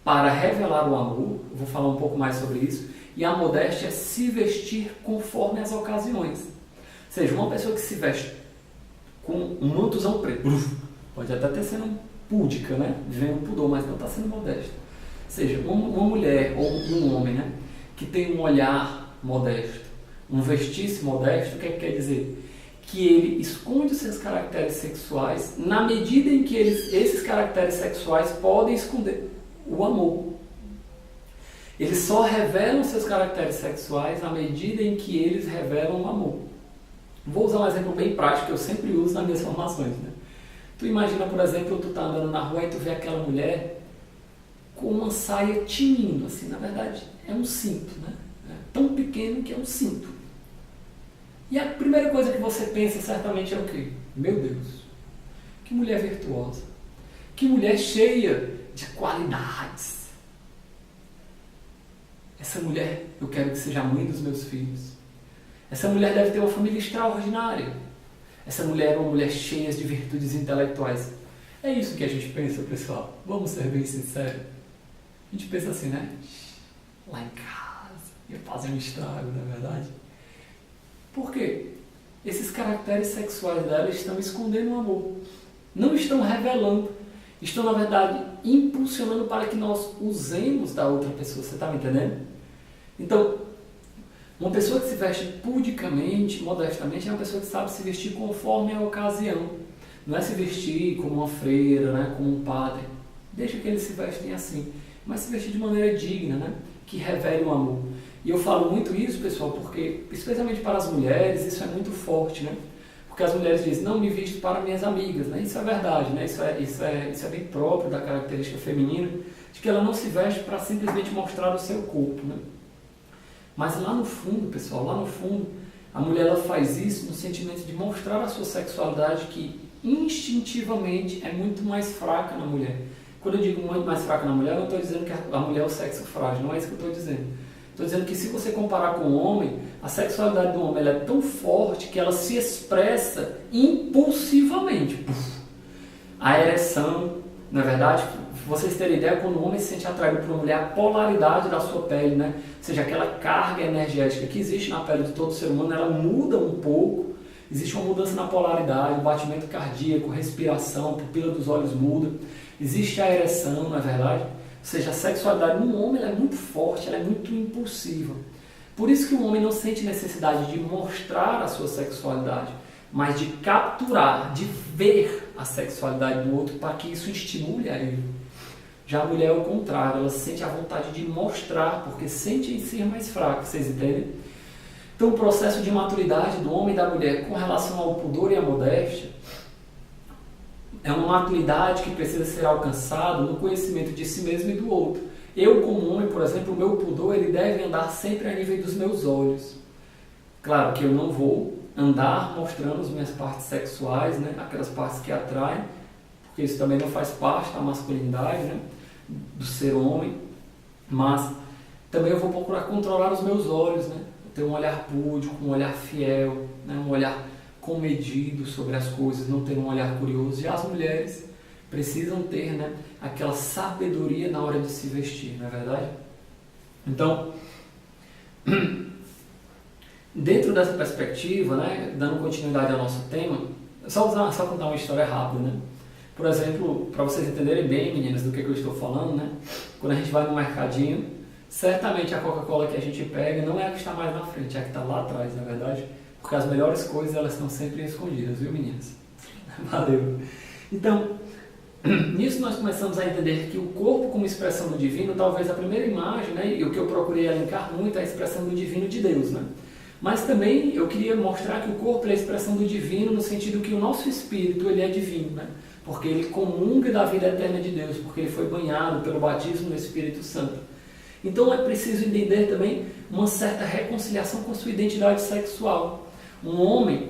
para revelar o amor, eu vou falar um pouco mais sobre isso, e a modéstia é se vestir conforme as ocasiões. Ou seja, uma pessoa que se veste com um mantuzão preto, pode até estar sendo púdica, né? Vivendo pudor, mas não está sendo modesta. Ou seja, uma mulher ou um homem, né? Que tem um olhar modesto, um vestir-se modesto, o que é que quer dizer? Que ele esconde os seus caracteres sexuais na medida em que esses caracteres sexuais podem esconder o amor. Eles só revelam seus caracteres sexuais à medida em que eles revelam o amor. Vou usar um exemplo bem prático que eu sempre uso nas minhas formações, né? Tu imagina, por exemplo, tu tá andando na rua e tu vê aquela mulher com uma saia tinindo, assim, na verdade é um cinto, né? É tão pequeno que é um cinto. E a primeira coisa que você pensa certamente é o quê? Meu Deus, que mulher virtuosa, que mulher cheia de qualidades. Essa mulher, eu quero que seja a mãe dos meus filhos. Essa mulher deve ter uma família extraordinária. Essa mulher é uma mulher cheia de virtudes intelectuais. É isso que a gente pensa, pessoal. Vamos ser bem sinceros. A gente pensa assim, né? Lá em casa, ia fazer um estrago, não é verdade? Por quê? Esses caracteres sexuais dela estão escondendo o amor. Não estão revelando. Estão, na verdade, impulsionando para que nós usemos da outra pessoa. Você está me entendendo? Então, uma pessoa que se veste pudicamente, modestamente, é uma pessoa que sabe se vestir conforme a ocasião. Não é se vestir como uma freira, né, como um padre. Deixa que eles se vestem assim. Mas se vestir de maneira digna, né, que revele o amor. E eu falo muito isso, pessoal, porque, especialmente para as mulheres, isso é muito forte, né? Porque as mulheres dizem, não me visto para minhas amigas, né? Isso é verdade, né? Isso é bem próprio da característica feminina, de que ela não se veste para simplesmente mostrar o seu corpo, né? Mas lá no fundo, pessoal, lá no fundo, a mulher ela faz isso no sentimento de mostrar a sua sexualidade que instintivamente é muito mais fraca na mulher. Quando eu digo muito mais fraca na mulher, eu não estou dizendo que a mulher é o sexo frágil, não é isso que eu estou dizendo. Estou dizendo que se você comparar com o homem, a sexualidade do homem ela é tão forte que ela se expressa impulsivamente. A ereção, na verdade, vocês terem ideia, quando o homem se sente atraído por uma mulher, a polaridade da sua pele, né? Ou seja, aquela carga energética que existe na pele de todo ser humano, ela muda um pouco. Existe uma mudança na polaridade, o batimento cardíaco, respiração, a pupila dos olhos muda. Existe a ereção, na verdade. Ou seja, a sexualidade no homem ela é muito forte, ela é muito impulsiva. Por isso que o homem não sente necessidade de mostrar a sua sexualidade, mas de capturar, de ver a sexualidade do outro para que isso estimule a ele. Já a mulher é o contrário, ela sente a vontade de mostrar, porque sente em si mais fraca, vocês entendem? Então o processo de maturidade do homem e da mulher com relação ao pudor e à modéstia é uma maturidade que precisa ser alcançada no conhecimento de si mesmo e do outro. Eu, como homem, por exemplo, o meu pudor ele deve andar sempre a nível dos meus olhos. Claro que eu não vou andar mostrando as minhas partes sexuais, né? Aquelas partes que atraem, porque isso também não faz parte da masculinidade, né? Do ser homem. Mas também eu vou procurar controlar os meus olhos, né? Ter um olhar púdico, um olhar fiel, né? Um olhar comedido sobre as coisas, não ter um olhar curioso. E as mulheres precisam ter, né, aquela sabedoria na hora de se vestir, não é verdade? Então, dentro dessa perspectiva, né, dando continuidade ao nosso tema, só contar uma história rápida, né? Por exemplo, para vocês entenderem bem, meninas, do que eu estou falando, né? Quando a gente vai no mercadinho, certamente a Coca-Cola que a gente pega não é a que está mais na frente, é a que está lá atrás, na verdade. Porque as melhores coisas, elas estão sempre escondidas, viu, meninas? Valeu! Então, nisso nós começamos a entender que o corpo como expressão do divino, talvez a primeira imagem, né, e o que eu procurei elencar muito é a expressão do divino de Deus, né? Mas também eu queria mostrar que o corpo é a expressão do divino no sentido que o nosso espírito, ele é divino, né? Porque ele comunga da vida eterna de Deus, porque ele foi banhado pelo batismo no Espírito Santo. Então é preciso entender também uma certa reconciliação com a sua identidade sexual. Um homem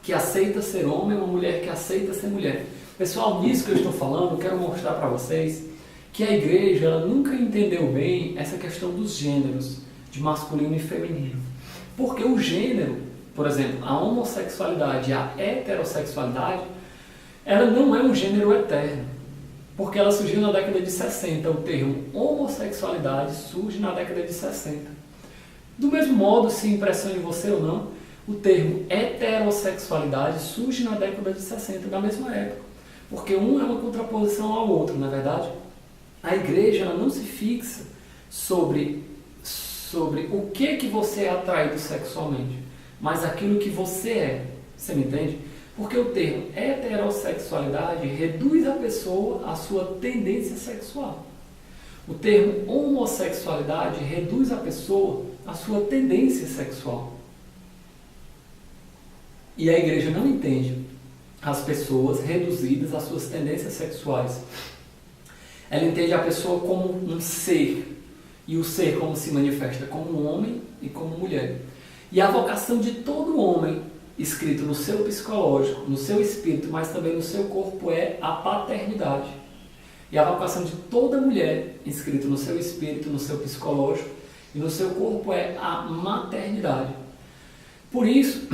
que aceita ser homem, uma mulher que aceita ser mulher. Pessoal, nisso que eu estou falando, eu quero mostrar para vocês que a igreja ela nunca entendeu bem essa questão dos gêneros, de masculino e feminino. Porque o gênero, por exemplo, a homossexualidade e a heterossexualidade, ela não é um gênero eterno. porque ela surgiu na década de 60. O termo homossexualidade surge na década de 60. Do mesmo modo, se impressione você ou não, o termo heterossexualidade surge na década de 60, na mesma época. Porque um é uma contraposição ao outro, não é verdade? A igreja ela não se fixa sobre o que você é atraído sexualmente, mas aquilo que você é. Você me entende? Porque o termo heterossexualidade reduz a pessoa à sua tendência sexual. O termo homossexualidade reduz a pessoa à sua tendência sexual. E a igreja não entende as pessoas reduzidas às suas tendências sexuais. Ela entende a pessoa como um ser, e o ser como se manifesta como homem e como mulher. E a vocação de todo homem, escrito no seu psicológico, no seu espírito, mas também no seu corpo, é a paternidade. E a vocação de toda mulher, escrito no seu espírito, no seu psicológico e no seu corpo, é a maternidade. Por isso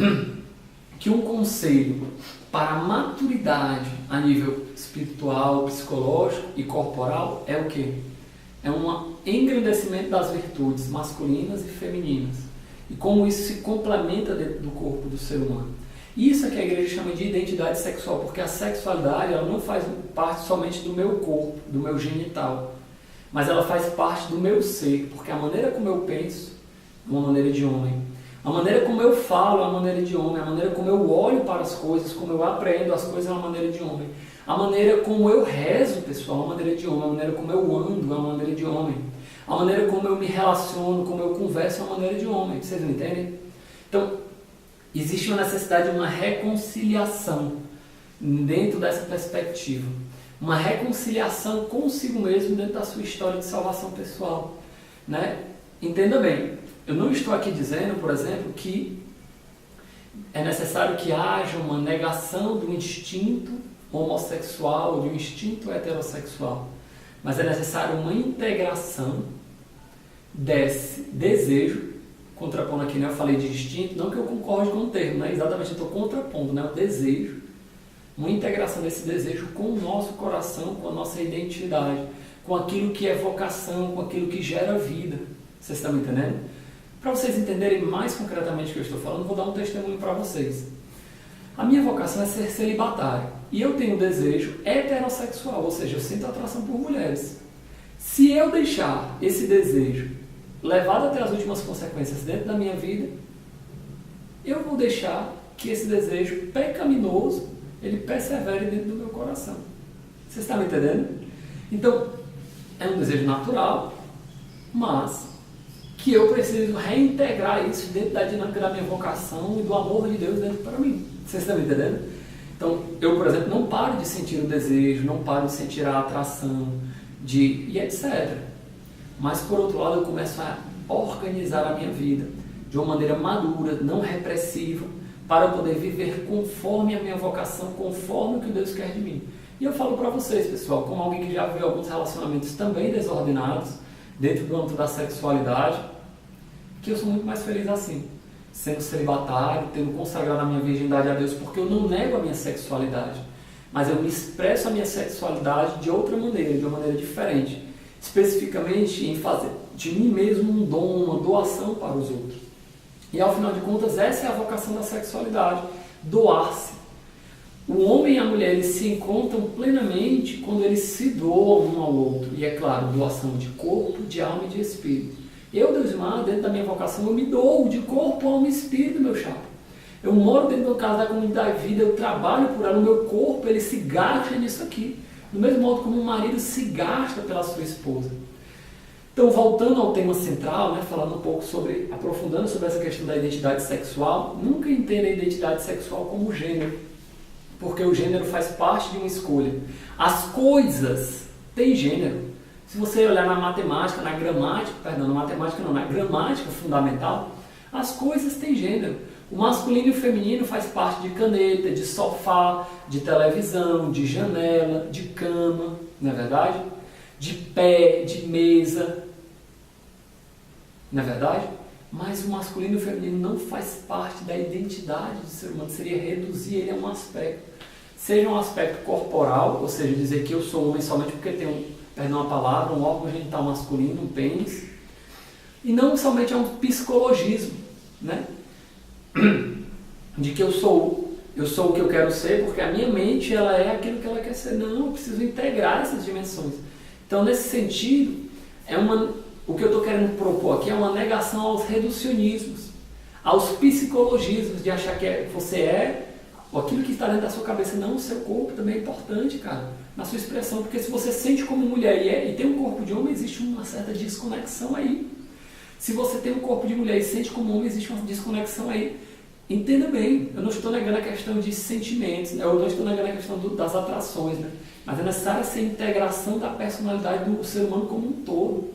que um conselho para a maturidade a nível espiritual, psicológico e corporal é o quê? É um engrandecimento das virtudes masculinas e femininas. E como isso se complementa dentro do corpo do ser humano. Isso é que a igreja chama de identidade sexual, porque a sexualidade ela não faz parte somente do meu corpo, do meu genital, mas ela faz parte do meu ser, porque a maneira como eu penso é uma maneira de homem, a maneira como eu falo é uma maneira de homem, a maneira como eu olho para as coisas, como eu apreendo as coisas é uma maneira de homem, a maneira como eu rezo, pessoal, é uma maneira de homem, a maneira como eu ando é uma maneira de homem, a maneira como eu me relaciono, como eu converso é uma maneira de homem. Vocês me entendem? Então, existe uma necessidade de uma reconciliação dentro dessa perspectiva. Uma reconciliação consigo mesmo dentro da sua história de salvação pessoal. Né? Entenda bem, eu não estou aqui dizendo, por exemplo, que é necessário que haja uma negação do instinto homossexual ou do instinto heterossexual. Mas é necessário uma integração desse desejo, contrapondo aqui, né? Eu falei de instinto, não que eu concorde com o termo, né? Exatamente, eu estou contrapondo, né? O desejo, uma integração desse desejo com o nosso coração, com a nossa identidade, com aquilo que é vocação, com aquilo que gera vida. Vocês estão me entendendo? Para vocês entenderem mais concretamente o que eu estou falando, vou dar um testemunho para vocês. A minha vocação é ser celibatário. E eu tenho um desejo heterossexual, ou seja, eu sinto atração por mulheres. Se eu deixar esse desejo levado até as últimas consequências dentro da minha vida, eu vou deixar que esse desejo pecaminoso, ele persevere dentro do meu coração. Vocês estão me entendendo? Então, é um desejo natural, mas que eu preciso reintegrar isso dentro da dinâmica da minha vocação e do amor de Deus dentro para mim. Vocês estão me entendendo? Então, eu, por exemplo, não paro de sentir o desejo, não paro de sentir a atração, e etc. Mas, por outro lado, eu começo a organizar a minha vida de uma maneira madura, não repressiva, para poder viver conforme a minha vocação, conforme o que Deus quer de mim. E eu falo para vocês, pessoal, como alguém que já viu alguns relacionamentos também desordenados, dentro do âmbito da sexualidade, que eu sou muito mais feliz assim, sendo celibatário, tendo consagrado a minha virgindade a Deus, porque eu não nego a minha sexualidade, mas eu me expresso a minha sexualidade de outra maneira, de uma maneira diferente, especificamente em fazer de mim mesmo um dom, uma doação para os outros. E ao final de contas, essa é a vocação da sexualidade, doar-se. O homem e a mulher eles se encontram plenamente quando eles se doam um ao outro. E é claro, doação de corpo, de alma e de espírito. Eu, Deusmar, dentro da minha vocação, eu me dou de corpo, alma e espírito, meu chapa. Eu moro dentro do caso da comunidade de vida, eu trabalho por ela, o meu corpo ele se gasta nisso aqui. Do mesmo modo como um marido se gasta pela sua esposa. Então, voltando ao tema central, né, falando um pouco sobre, aprofundando sobre essa questão da identidade sexual, nunca entenda a identidade sexual como gênero, porque o gênero faz parte de uma escolha. As coisas têm gênero. Se você olhar na matemática, na gramática fundamental, as coisas têm gênero. O masculino e o feminino faz parte de caneta, de sofá, de televisão, de janela, de cama, não é verdade? De pé, de mesa, não é verdade? Mas o masculino e o feminino não faz parte da identidade do ser humano, seria reduzir ele a um aspecto. seja um aspecto corporal, ou seja, dizer que eu sou homem somente porque tenho, perdão a palavra, um órgão genital masculino, um pênis, e não somente é um psicologismo, né? De que eu sou o que eu quero ser, porque a minha mente ela é aquilo que ela quer ser. Não, eu preciso integrar essas dimensões. Então, nesse sentido, o que eu estou querendo propor aqui é uma negação aos reducionismos, aos psicologismos, de achar que você é aquilo que está dentro da sua cabeça. Não, o seu corpo também é importante, cara, na sua expressão, porque se você sente como mulher e tem um corpo de homem, existe uma certa desconexão aí. Se você tem um corpo de mulher e sente como homem, existe uma desconexão aí. Entenda bem, eu não estou negando a questão de sentimentos, eu não estou negando a questão das atrações, né? Mas é necessária essa integração da personalidade do ser humano como um todo.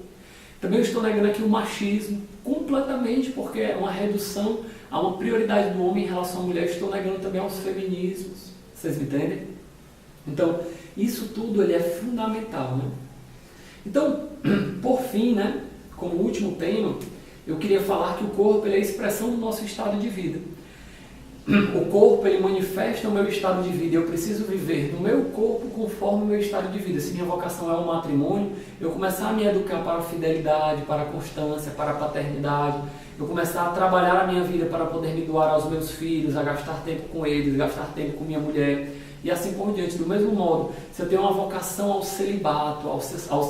Também eu estou negando aqui o machismo, completamente, porque é uma redução a uma prioridade do homem em relação à mulher. Estou negando também aos feminismos, vocês me entendem? Então, isso tudo ele é fundamental, né? Então, por fim, né, como último tema, eu queria falar que o corpo ele é a expressão do nosso estado de vida. O corpo ele manifesta o meu estado de vida. Eu preciso viver no meu corpo conforme o meu estado de vida. Se minha vocação é o matrimônio, eu começar a me educar para a fidelidade, para a constância, para a paternidade. Eu começar a trabalhar a minha vida para poder me doar aos meus filhos, a gastar tempo com eles, gastar tempo com minha mulher e assim por diante. Do mesmo modo, se eu tenho uma vocação ao celibato, ao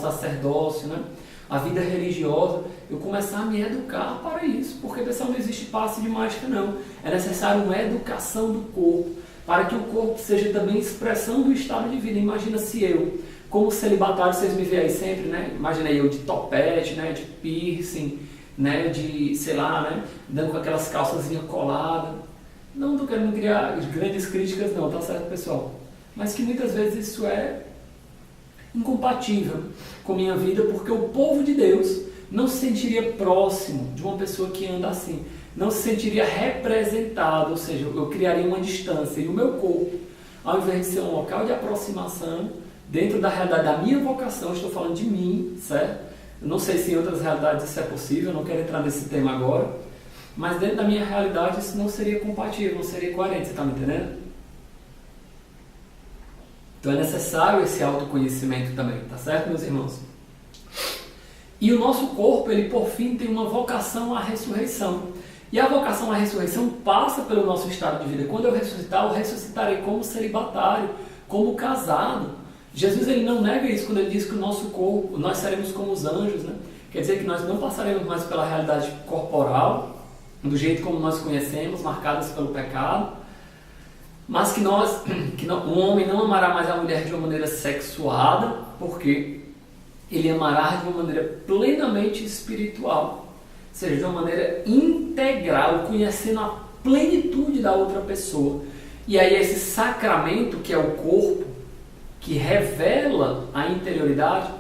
sacerdócio, né? A vida religiosa, eu começar a me educar para isso, porque pessoal, não existe passe de mágica não, é necessário uma educação do corpo, para que o corpo seja também expressão do estado de vida. Imagina se eu, como celibatário, vocês me veem aí sempre, né? Imagina eu de topete, né? De piercing, né? De, sei lá, né? Dando com aquelas calçazinhas coladas. Não estou querendo criar grandes críticas não, tá certo pessoal? Mas que muitas vezes isso é incompatível com minha vida, porque o povo de Deus não se sentiria próximo de uma pessoa que anda assim, não se sentiria representado, ou seja, eu criaria uma distância, e o meu corpo, ao invés de ser um local de aproximação, dentro da realidade da minha vocação, estou falando de mim, certo? Eu não sei se em outras realidades isso é possível, eu não quero entrar nesse tema agora, mas dentro da minha realidade isso não seria compatível, não seria coerente, você está me entendendo? Então é necessário esse autoconhecimento também, tá certo, meus irmãos? E o nosso corpo, ele por fim tem uma vocação à ressurreição. E a vocação à ressurreição passa pelo nosso estado de vida. Quando eu ressuscitar, eu ressuscitarei como celibatário, como casado. Jesus ele não nega isso quando ele diz que o nosso corpo, nós seremos como os anjos, né? Quer dizer que nós não passaremos mais pela realidade corporal, do jeito como nós conhecemos, marcadas pelo pecado, mas que um homem não amará mais a mulher de uma maneira sexuada, porque ele amará de uma maneira plenamente espiritual, ou seja, de uma maneira integral, conhecendo a plenitude da outra pessoa. E aí esse sacramento, que é o corpo, que revela a interioridade,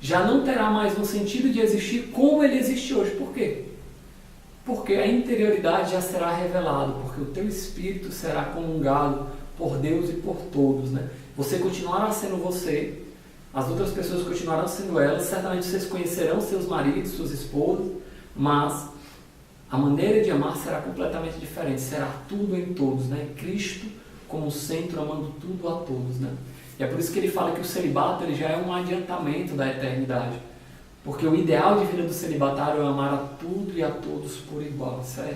já não terá mais um sentido de existir como ele existe hoje. Por quê? Porque a interioridade já será revelada, porque o teu espírito será comungado por Deus e por todos, né? Você continuará sendo você, as outras pessoas continuarão sendo elas, certamente vocês conhecerão seus maridos, suas esposas, mas a maneira de amar será completamente diferente, será tudo em todos, né? Cristo como centro, amando tudo a todos, né? E é por isso que ele fala que o celibato ele já é um adiantamento da eternidade. Porque o ideal de vida do celibatário é amar a tudo e a todos por igual. Isso é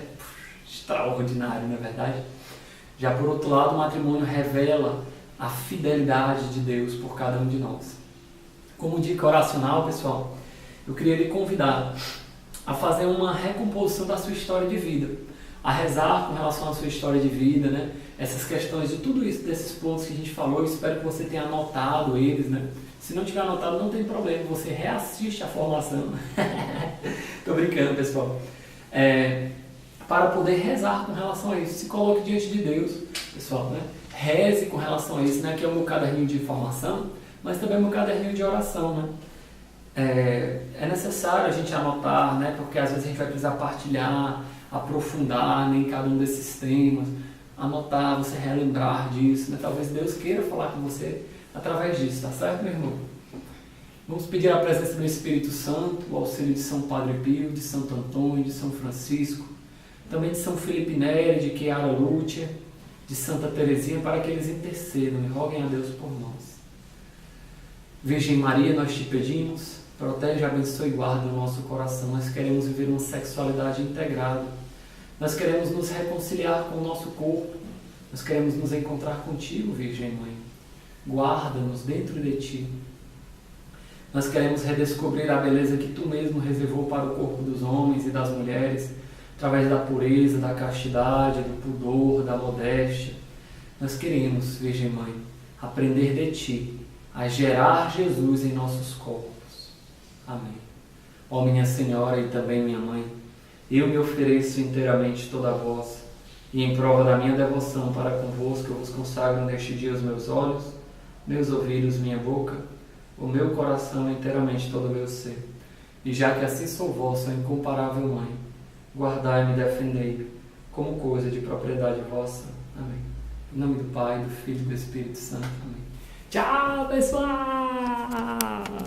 extraordinário, não é verdade? Já por outro lado, o matrimônio revela a fidelidade de Deus por cada um de nós. Como dica oracional, pessoal, eu queria lhe convidar a fazer uma recomposição da sua história de vida, a rezar com relação à sua história de vida, né? Essas questões de tudo isso, desses pontos que a gente falou, eu espero que você tenha anotado eles, né? Se não tiver anotado, não tem problema, você reassiste a formação. Tô brincando, pessoal. Para poder rezar com relação a isso, se coloque diante de Deus, pessoal, né? Reze com relação a isso, né? Que é o meu caderninho de informação, mas também é o meu caderninho de oração, né? É necessário a gente anotar, né? Porque às vezes a gente vai precisar partilhar, aprofundar, né, em cada um desses temas, anotar, você relembrar disso, né? Talvez Deus queira falar com você através disso, tá certo, meu irmão? Vamos pedir a presença do Espírito Santo, o auxílio de São Padre Pio, de Santo Antônio, de São Francisco, também de São Felipe Neri, de Chiara Lúcia, de Santa Teresinha, para que eles intercedam e roguem a Deus por nós. Virgem Maria, nós te pedimos, protege, abençoe e guarda o nosso coração. Nós queremos viver uma sexualidade integrada. Nós queremos nos reconciliar com o nosso corpo. Nós queremos nos encontrar contigo, Virgem Mãe. Guarda-nos dentro de ti. Nós queremos redescobrir a beleza que tu mesmo reservou para o corpo dos homens e das mulheres, através da pureza, da castidade, do pudor, da modéstia. Nós queremos, Virgem Mãe, aprender de ti, a gerar Jesus em nossos corpos. Amém. Ó minha Senhora e também minha Mãe, eu me ofereço inteiramente toda a vós, e em prova da minha devoção para convosco, eu vos consagro neste dia os meus olhos, meus ouvidos, minha boca, o meu coração, inteiramente todo o meu ser. E já que assim sou vossa incomparável Mãe, guardai-me e defendei-me como coisa de propriedade vossa. Amém. Em nome do Pai, do Filho e do Espírito Santo. Amém. Tchau, pessoal!